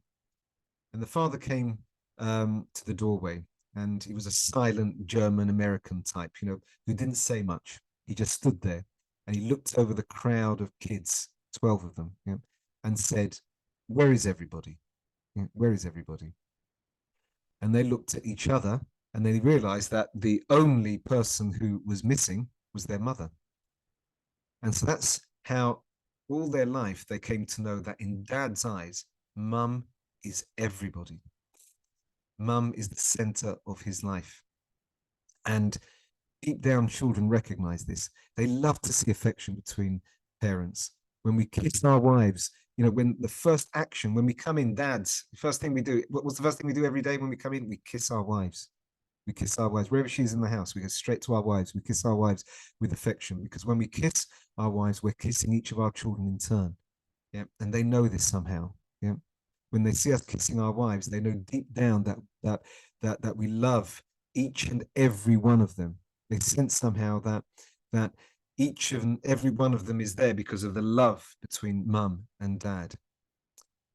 And the father came to the doorway, and he was a silent German American type, who didn't say much. He just stood there and he looked over the crowd of kids, 12 of them, and said, "Where is everybody? Where is everybody?" And they looked at each other and they realized that the only person who was missing was their mother. And so that's how all their life they came to know that in Dad's eyes, Mum is everybody. Mum is the center of his life. And deep down, children recognize this. They love to see affection between parents. When we kiss our wives, when the first action, when we come in, dads, the first thing we do, what's the first thing we do every day when we come in? We kiss our wives. We kiss our wives. Wherever she's in the house, we go straight to our wives. We kiss our wives with affection, because when we kiss our wives, we're kissing each of our children in turn. Yeah. And they know this somehow. Yeah. When they see us kissing our wives, they know deep down that we love each and every one of them. They sense somehow that each and every one of them is there because of the love between mum and dad.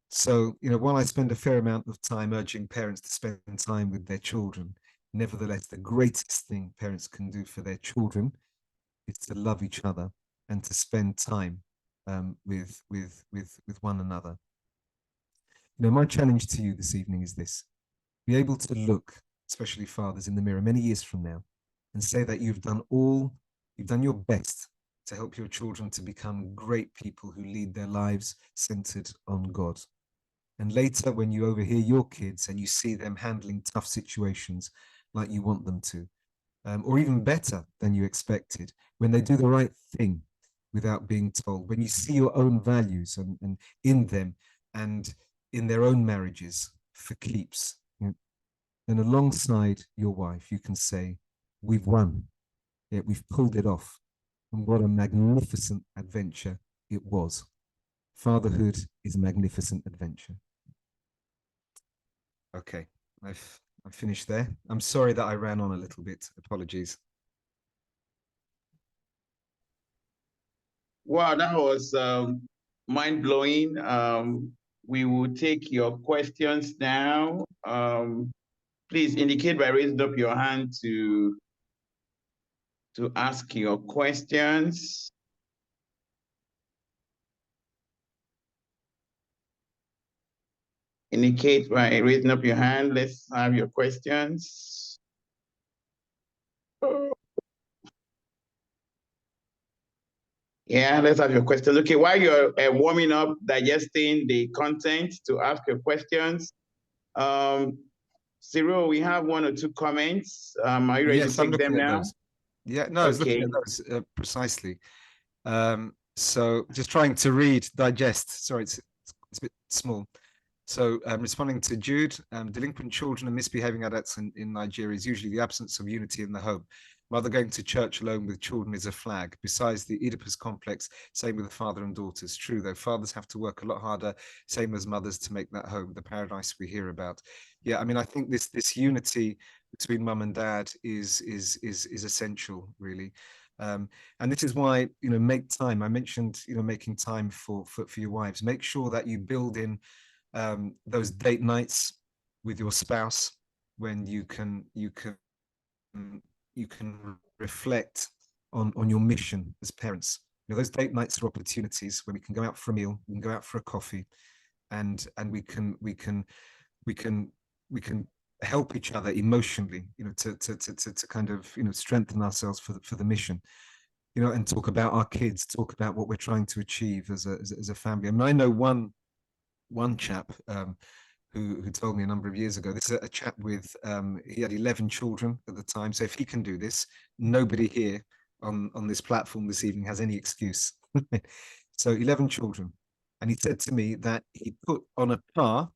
So, while I spend a fair amount of time urging parents to spend time with their children, nevertheless, the greatest thing parents can do for their children is to love each other and to spend time with one another. My challenge to you this evening is this: be able to look, especially fathers, in the mirror many years from now and say that you've done all You've done your best to help your children to become great people who lead their lives centered on God. And later, when you overhear your kids and you see them handling tough situations like you want them to, or even better than you expected, when they do the right thing without being told, when you see your own values and in them and in their own marriages for keeps, then alongside your wife, you can say, we've won. Yeah, we've pulled it off. And what a magnificent adventure it was. Fatherhood is a magnificent adventure. Okay, I've finished there. I'm sorry that I ran on a little bit. Apologies. Wow, that was mind blowing. We will take your questions now. Please indicate by raising up your hand to ask your questions. Indicate by raising up your hand. Let's have your questions. Yeah, let's have your questions. Okay, while you're warming up, digesting the content to ask your questions, Ciro, we have one or two comments. Are you ready to take them now? Those. Yeah, no, I was looking at those precisely. So just trying to read, digest. Sorry, it's a bit small. So responding to Jude, delinquent children and misbehaving adults in Nigeria is usually the absence of unity in the home. Mother going to church alone with children is a flag. Besides the Oedipus complex, same with the father and daughters. True, though, fathers have to work a lot harder, same as mothers, to make that home the paradise we hear about. Yeah, I mean, I think this unity between mum and dad is essential, really. And this is why, make time. I mentioned, making time for your wives. Make sure that you build in those date nights with your spouse when you can reflect on your mission as parents. Those date nights are opportunities when we can go out for a meal, we can go out for a coffee, and we can help each other emotionally, to kind of strengthen ourselves for the mission. And talk about our kids, talk about what we're trying to achieve as a family. I mean, I know one chap who told me a number of years ago. This is a chap with he had 11 children at the time. So if he can do this, nobody here on this platform this evening has any excuse. So 11 children, and he said to me that he put on a par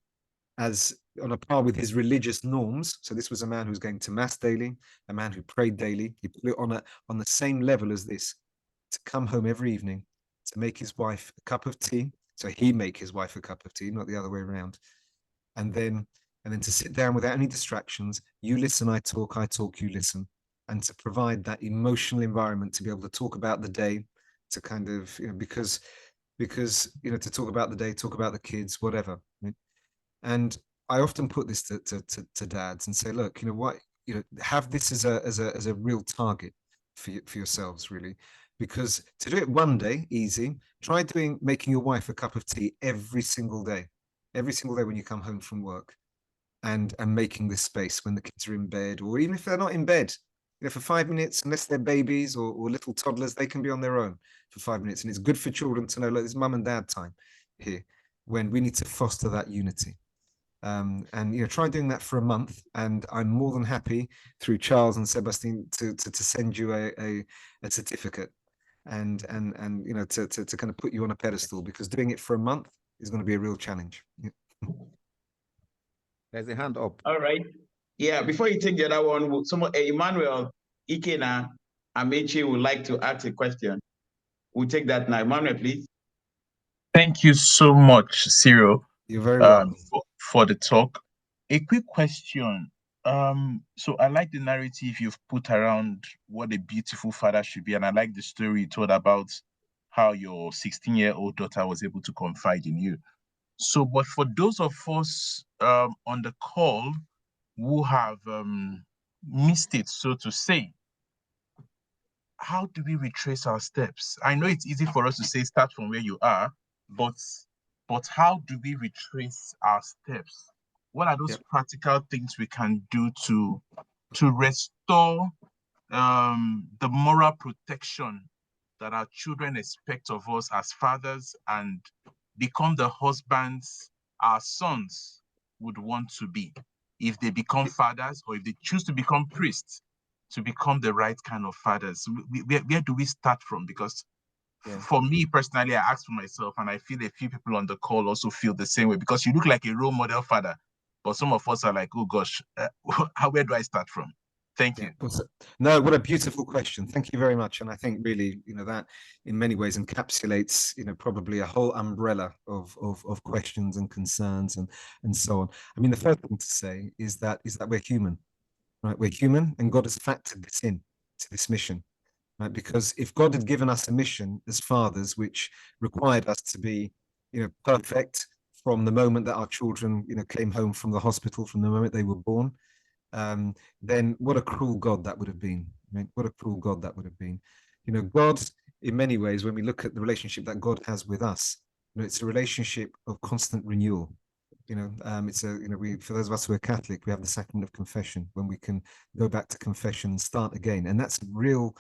with his religious norms. So this was a man who was going to mass daily, a man who prayed daily. He put it on the same level as this, to come home every evening, to make his wife a cup of tea. So he make his wife a cup of tea, not the other way around. And then to sit down without any distractions. You listen, I talk, you listen. And to provide that emotional environment to be able to talk about the day, to kind of, because to talk about the day, talk about the kids, whatever. Right? And I often put this to dads and say, look, what, have this as a real target for yourselves, really. Because to do it one day, easy. Try making your wife a cup of tea every single day when you come home from work, and making this space when the kids are in bed, or even if they're not in bed, for 5 minutes, unless they're babies or little toddlers, they can be on their own for 5 minutes. And it's good for children to know, look, there's mum and dad time here, when we need to foster that unity. And try doing that for a month, and I'm more than happy through Charles and Sebastian to send you a certificate, and to kind of put you on a pedestal, because doing it for a month is going to be a real challenge. There's a hand up. All right. Yeah, before you take the other one, Emmanuel Ikena Amechi would like to ask a question. We'll take that now. Emmanuel, please. Thank you so much, Ciro. You're very welcome. For the talk. A quick question. So I like the narrative you've put around what a beautiful father should be, and I like the story you told about how your 16-year-old daughter was able to confide in you. So, but for those of us on the call who have missed it, so to say, how do we retrace our steps? I know it's easy for us to say start from where you are, but how do we retrace our steps? What are those practical things we can do to restore the moral protection that our children expect of us as fathers and become the husbands our sons would want to be if they become fathers, or if they choose to become priests, to become the right kind of fathers. Where do we start from? Because for me personally, I ask for myself, and I feel a few people on the call also feel the same way, because you look like a role model father, but some of us are like, oh gosh, where do I start from? Thank you. No, what a beautiful question. Thank you very much. And I think really, that in many ways encapsulates, probably a whole umbrella of questions and concerns and so on. I mean, the first thing to say is that we're human, right? We're human, and God has factored this in to this mission, right? Because if God had given us a mission as fathers, which required us to be, perfect from the moment that our children, came home from the hospital, from the moment they were born, then what a cruel God that would have been. Right? What a cruel God that would have been. God, in many ways, when we look at the relationship that God has with us, it's a relationship of constant renewal. It's for those of us who are Catholic, we have the sacrament of confession, when we can go back to confession and start again. And that's real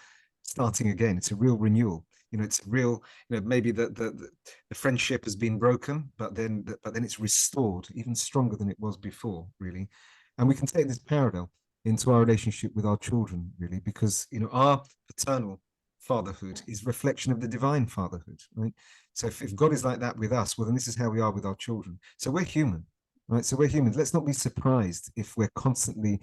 starting again. It's a real renewal. It's a real, maybe the friendship has been broken, but then it's restored even stronger than it was before, really. And we can take this parallel into our relationship with our children, really, because, our paternal fatherhood is reflection of the divine fatherhood, right? So if God is like that with us, well, then this is how we are with our children. So we're human, right? So we're humans. Let's not be surprised if we're constantly,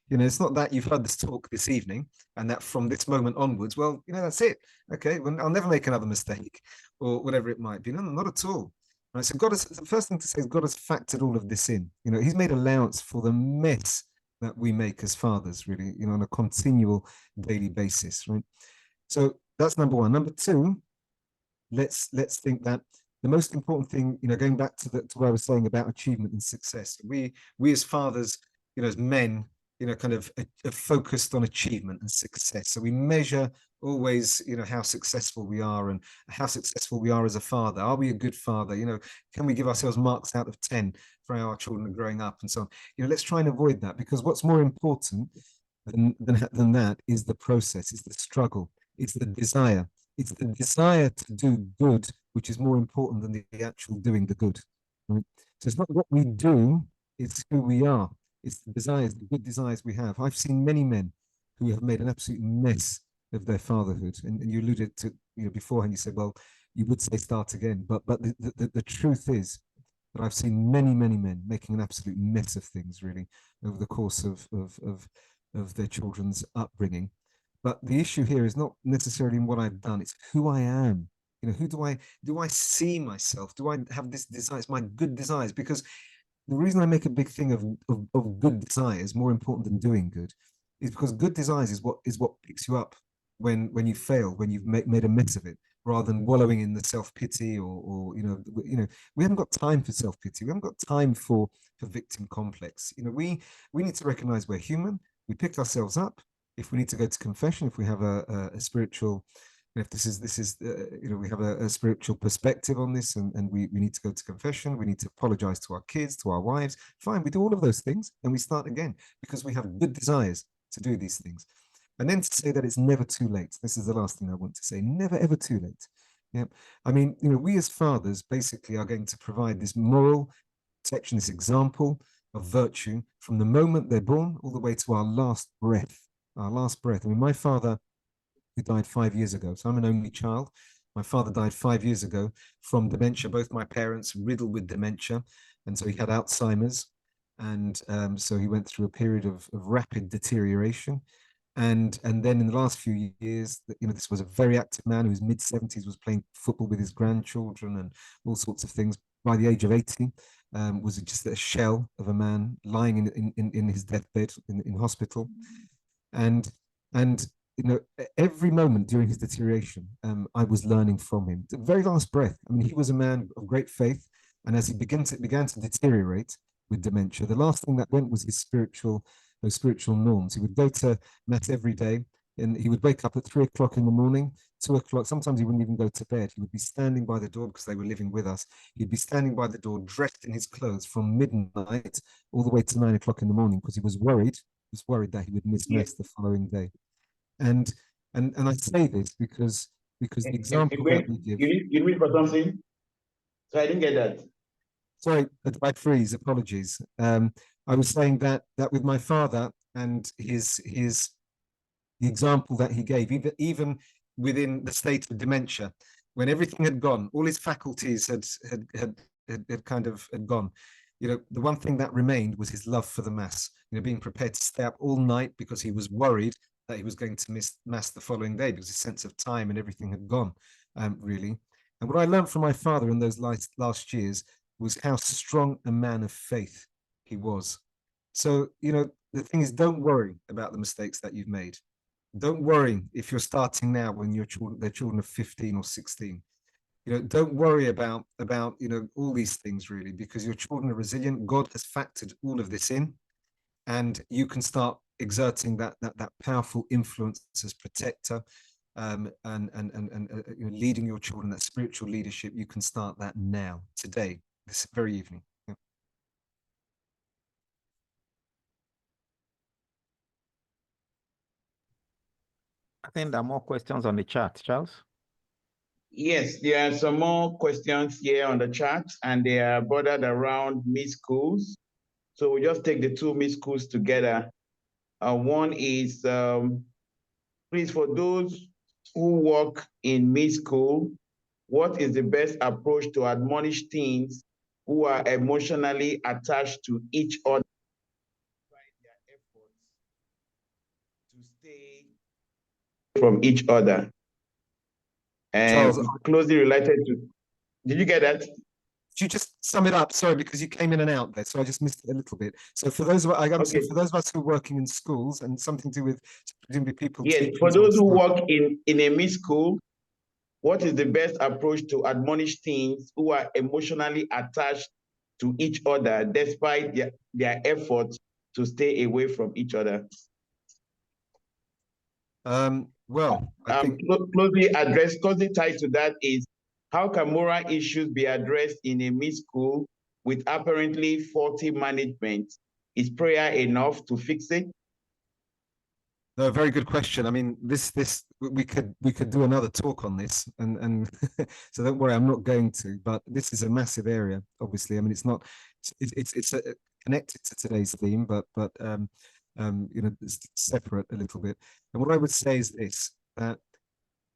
it's not that you've heard this talk this evening and that from this moment onwards, well, that's it. Okay, well, I'll never make another mistake or whatever it might be. No, not at all. Right, so the first thing to say is God has factored all of this in. He's made allowance for the mess that we make as fathers, really, on a continual daily basis, right? So that's number one. Number two, let's think that the most important thing, going back to what I was saying about achievement and success, we as fathers, as men, kind of are focused on achievement and success. So we measure always, how successful we are and how successful we are as a father. Are we a good father? Can we give ourselves marks out of 10 for how our children are growing up and so on? Let's try and avoid that, because what's more important than that is the process, it's the struggle, it's the desire. It's the desire to do good, which is more important than the actual doing the good. Right? So it's not what we do, it's who we are. It's the desires, the good desires we have. I've seen many men who have made an absolute mess of their fatherhood. And you alluded to, beforehand, you said, well, you would say start again. But the truth is that I've seen many, many men making an absolute mess of things, really, over the course of their children's upbringing. But the issue here is not necessarily in what I've done, it's who I am. Who do I see myself? Do I have this desire? It's my good desires. Because the reason I make a big thing of good desires, more important than doing good, is because good desires is what picks you up when you fail, when you've made a mess of it, rather than wallowing in the self-pity or we haven't got time for self-pity. We haven't got time for victim complex. We need to recognize we're human. We pick ourselves up. If we need to go to confession, if we have a spiritual, if this is we have a spiritual perspective on this, and we need to go to confession, we need to apologize to our kids, to our wives, fine, we do all of those things and we start again, because we have good desires to do these things. And then to say that it's never too late. This is the last thing I want to say. Never, ever too late. Yeah. I mean, we as fathers basically are going to provide this moral protection, this example of virtue from the moment they're born all the way to our last breath. Our last breath. I mean, my father, who died 5 years ago, so I'm an only child. My father died 5 years ago from dementia. Both my parents riddled with dementia, and so he had Alzheimer's, and so he went through a period of rapid deterioration. And then in the last few years, this was a very active man who was mid-70s, was playing football with his grandchildren and all sorts of things. By the age of 80, was just a shell of a man lying in his deathbed in hospital. And every moment during his deterioration, I was learning from him. The very last breath. I mean, he was a man of great faith, and as he began to deteriorate with dementia, the last thing that went was his those spiritual norms. He would go to mass every day, and he would wake up at 3 o'clock in the morning, 2 o'clock. Sometimes he wouldn't even go to bed. He would be standing by the door, because they were living with us. He'd be standing by the door, dressed in his clothes from midnight all the way to 9 o'clock in the morning, because he was worried that he would miss mass the following day. And I say this because the example that we give. You need for something? So I didn't get that. Sorry, I freeze. Apologies. I was saying that with my father and the example that he gave, even within the state of dementia, when everything had gone, all his faculties had kind of had gone. You know, the one thing that remained was his love for the mass. You know, being prepared to stay up all night because he was worried that he was going to miss mass the following day because his sense of time and everything had gone, really. And what I learned from my father in those last years was how strong a man of faith he was. So, you know, the thing is, don't worry about the mistakes that you've made. Don't worry if you're starting now when they're children of 15 or 16. You know, don't worry about you know, all these things really, because your children are resilient. God has factored all of this in, and you can start exerting that powerful influence as protector, and you know, leading your children, that spiritual leadership. You can start that now, today, this very evening. Yeah. I think there are more questions on the chat, Charles. Yes, there are some more questions here on the chat, and they are bordered around mid schools. So we just take the two mid schools together. One is, please, for those who work in mid school, what is the best approach to admonish teens who are emotionally attached to each other despite their efforts to stay from each other? And Charles, closely related to, did you get that? could you just sum it up? Sorry, because you came in and out there, so I just missed it a little bit. So for those of Okay. for those of us who are working in schools and something to do with presumably people. Yes, for those who work in a mid school, what is the best approach to admonish teens who are emotionally attached to each other despite their efforts to stay away from each other? Well, I think Closely tied to that is, how can moral issues be addressed in a mid school with apparently faulty management? Is prayer enough to fix it? no, very good question. I mean, this we could do another talk on this, and so don't worry, I'm not going to. But this is a massive area. Obviously, I mean, it's not it's connected to today's theme, but you know, it's separate a little bit. And what I would say is this: that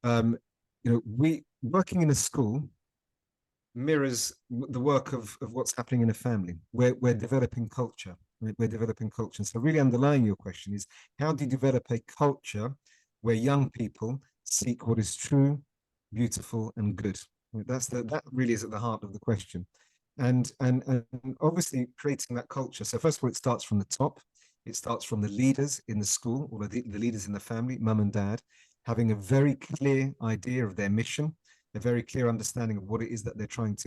you know, we working in a school mirrors the work of what's happening in a family. We're developing culture. Right? We're developing culture. So really underlying your question is, how do you develop a culture where young people seek what is true, beautiful, and good? Right? That really is at the heart of the question. And obviously creating that culture. So first of all, it starts from the top. It starts from the leaders in the school, or the leaders in the family, mum and dad, having a very clear idea of their mission, a very clear understanding of what it is that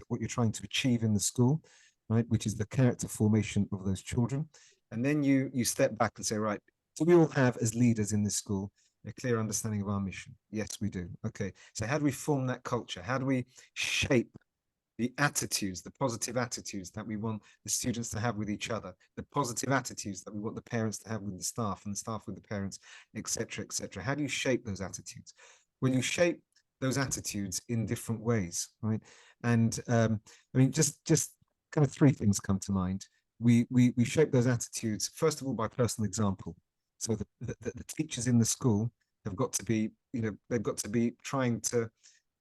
what you're trying to achieve in the school, right? Which is the character formation of those children. And then you step back and say, right, do we all have as leaders in this school a clear understanding of our mission? Yes, we do. Okay. So how do we form that culture? How do we shape the attitudes, the positive attitudes that we want the students to have with each other, the positive attitudes that we want the parents to have with the staff and the staff with the parents, etc., etc. How do you shape those attitudes? Well, you shape those attitudes in different ways, right? And I mean, just kind of three things come to mind. We shape those attitudes first of all by personal example. So the teachers in the school have got to be, you know, they've got to be trying to,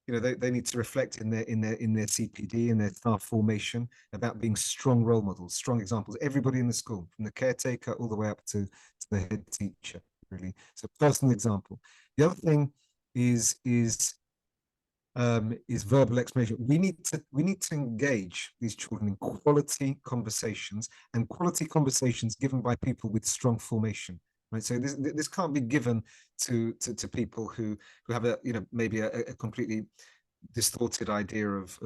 you know, they need to reflect in their CPD and their staff formation about being strong role models, strong examples. Everybody in the school, from the caretaker all the way up to the head teacher, really. So personal example. The other thing is verbal explanation. We need to engage these children in quality conversations, and quality conversations given by people with strong formation. Right, so this can't be given to people who have a, you know, maybe a completely distorted idea of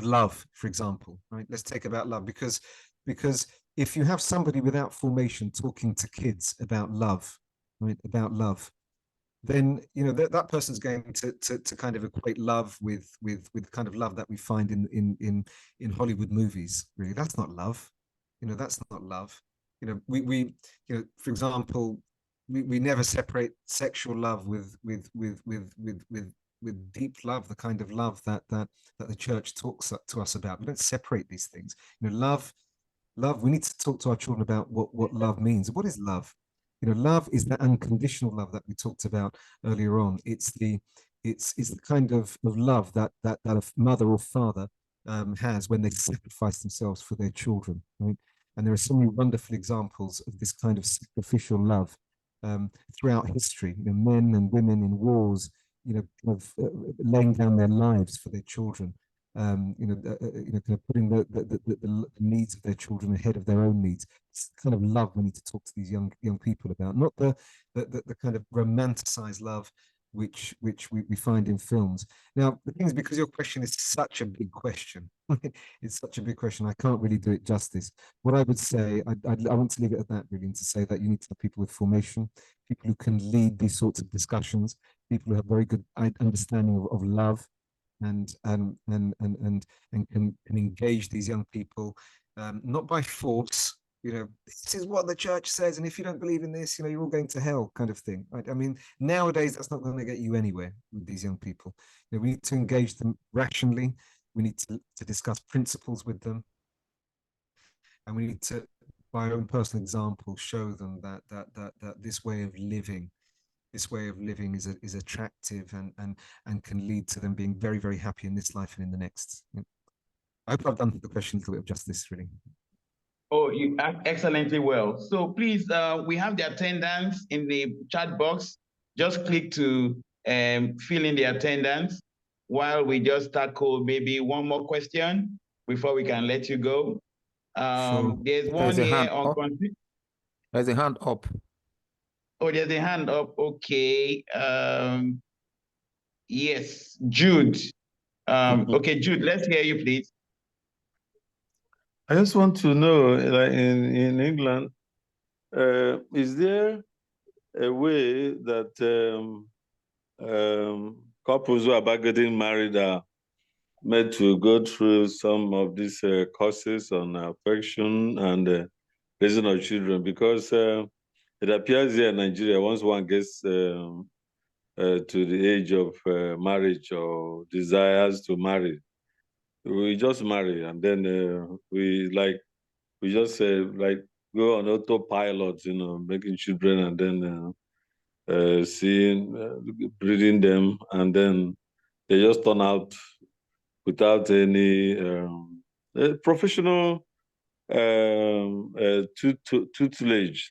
love, for example. Right, let's take about love, because if you have somebody without formation talking to kids about love, right, about love, then you know that person's going to kind of equate love with kind of love that we find in Hollywood movies. Really, that's not love. You know, that's not love. You know, we you know, for example, we never separate sexual love with deep love, the kind of love that the church talks to us about. We don't separate these things. You know, love. We need to talk to our children about what love means. What is love? You know, love is that unconditional love that we talked about earlier on. It's the kind of love that a mother or father has when they sacrifice themselves for their children. Right? And there are so many wonderful examples of this kind of sacrificial love throughout history. You know, men and women in wars, you know, kind of laying down their lives for their children. Kind of putting the needs of their children ahead of their own needs. It's the kind of love we need to talk to these young people about, not the kind of romanticized love which we find in films. Now, the thing is, because your question is such a big question, it's such a big question, I can't really do it justice. What I would say, I want to leave it at that, really, and to say that you need to have people with formation, people who can lead these sorts of discussions, people who have very good understanding of love, and can engage these young people, not by force. You know, this is what the church says, and if you don't believe in this, you know, you're all going to hell, kind of thing. Right? I mean, nowadays that's not going to get you anywhere with these young people. You know, we need to engage them rationally. We need to discuss principles with them, and we need to, by our own personal example, show them that this way of living is attractive and can lead to them being very, very happy in this life and in the next. I hope I've done the question a little bit of justice, really. Oh, you act excellently well. So please, we have the attendance in the chat box. Just click to fill in the attendance while we just tackle maybe one more question before we can let you go. Sure. There's one here on. There's a hand up. Oh, there's a hand up. Okay. Yes, Jude. Okay, Jude, let's hear you, please. I just want to know, like in England, is there a way that couples who are about getting married are made to go through some of these courses on affection and raising of children? Because it appears here in Nigeria, once one gets to the age of marriage or desires to marry, we just marry, and then we just like go on autopilot, you know, making children, and then breeding them, and then they just turn out without any professional tutelage.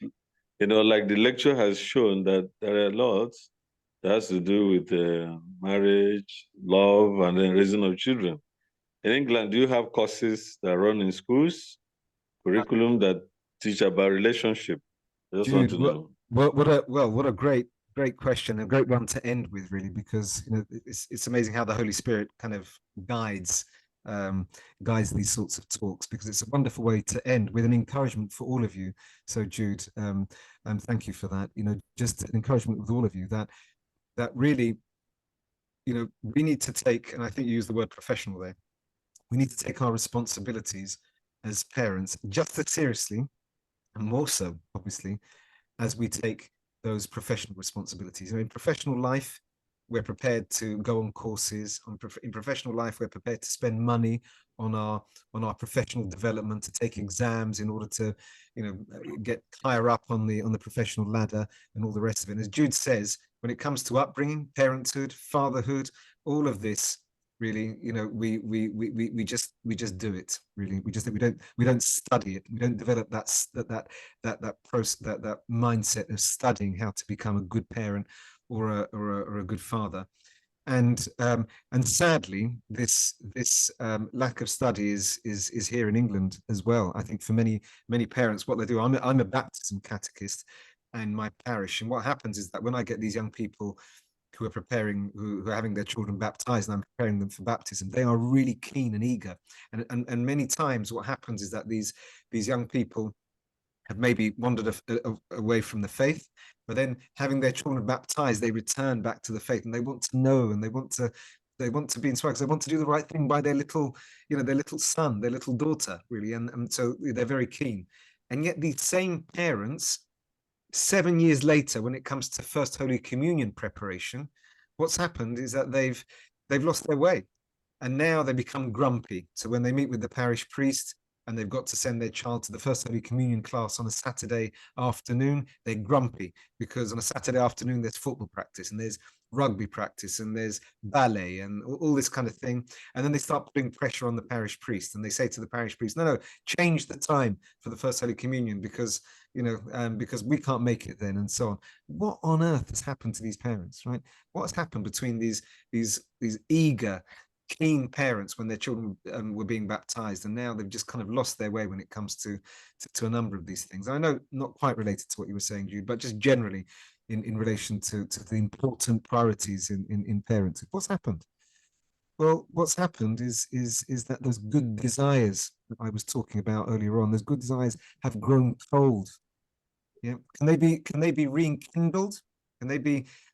You know, like the lecture has shown that there are lots that has to do with marriage, love, and then raising of children. In England, do you have courses that run in schools, curriculum that teach about relationship? I just want to know. What a great question, a great one to end with, really, because you know it's amazing how the Holy Spirit kind of guides these sorts of talks, because it's a wonderful way to end with an encouragement for all of you. So Jude, thank you for that. You know, just an encouragement with all of you that really, you know, we need to take, and I think you use the word professional there, we need to take our responsibilities as parents just as seriously, and more so, obviously, as we take those professional responsibilities. You know, in professional life, we're prepared to go on courses. In professional life, we're prepared to spend money on our professional development, to take exams in order to, you know, get higher up on the professional ladder and all the rest of it. And as Jude says, when it comes to upbringing, parenthood, fatherhood, all of this, really, you know, we just do it. Really, we don't study it. We don't develop that mindset of studying how to become a good parent or a good father. And sadly, this lack of study is here in England as well. I think for many parents, what they do, I'm a baptism catechist in my parish, and what happens is that when I get these young people who are having their children baptized, and I'm preparing them for baptism, they are really keen and eager. And many times what happens is that these young people have maybe wandered away from the faith, but then having their children baptized, they return back to the faith, and they want to know, and they want to be inspired, because they want to do the right thing by their little son, their little daughter, really. And so they're very keen. And yet these same parents 7 years later, when it comes to First Holy Communion preparation, what's happened is that they've lost their way, and now they become grumpy. So when they meet with the parish priest and they've got to send their child to the First Holy Communion class on a Saturday afternoon, they're grumpy because on a Saturday afternoon there's football practice and there's rugby practice and there's ballet and all this kind of thing. And then they start putting pressure on the parish priest, and they say to the parish priest, no, change the time for the First Holy Communion because because we can't make it then, and so on. What on earth has happened to these parents, right? What has happened between these eager, keen parents when their children were being baptized, and now they've just kind of lost their way when it comes to a number of these things? I know not quite related to what you were saying, Jude, but just generally in relation to the important priorities in parenting. What's happened? Well, what's happened is that those good desires that I was talking about earlier on, those good desires have grown cold. Yeah, can they be rekindled? Can they be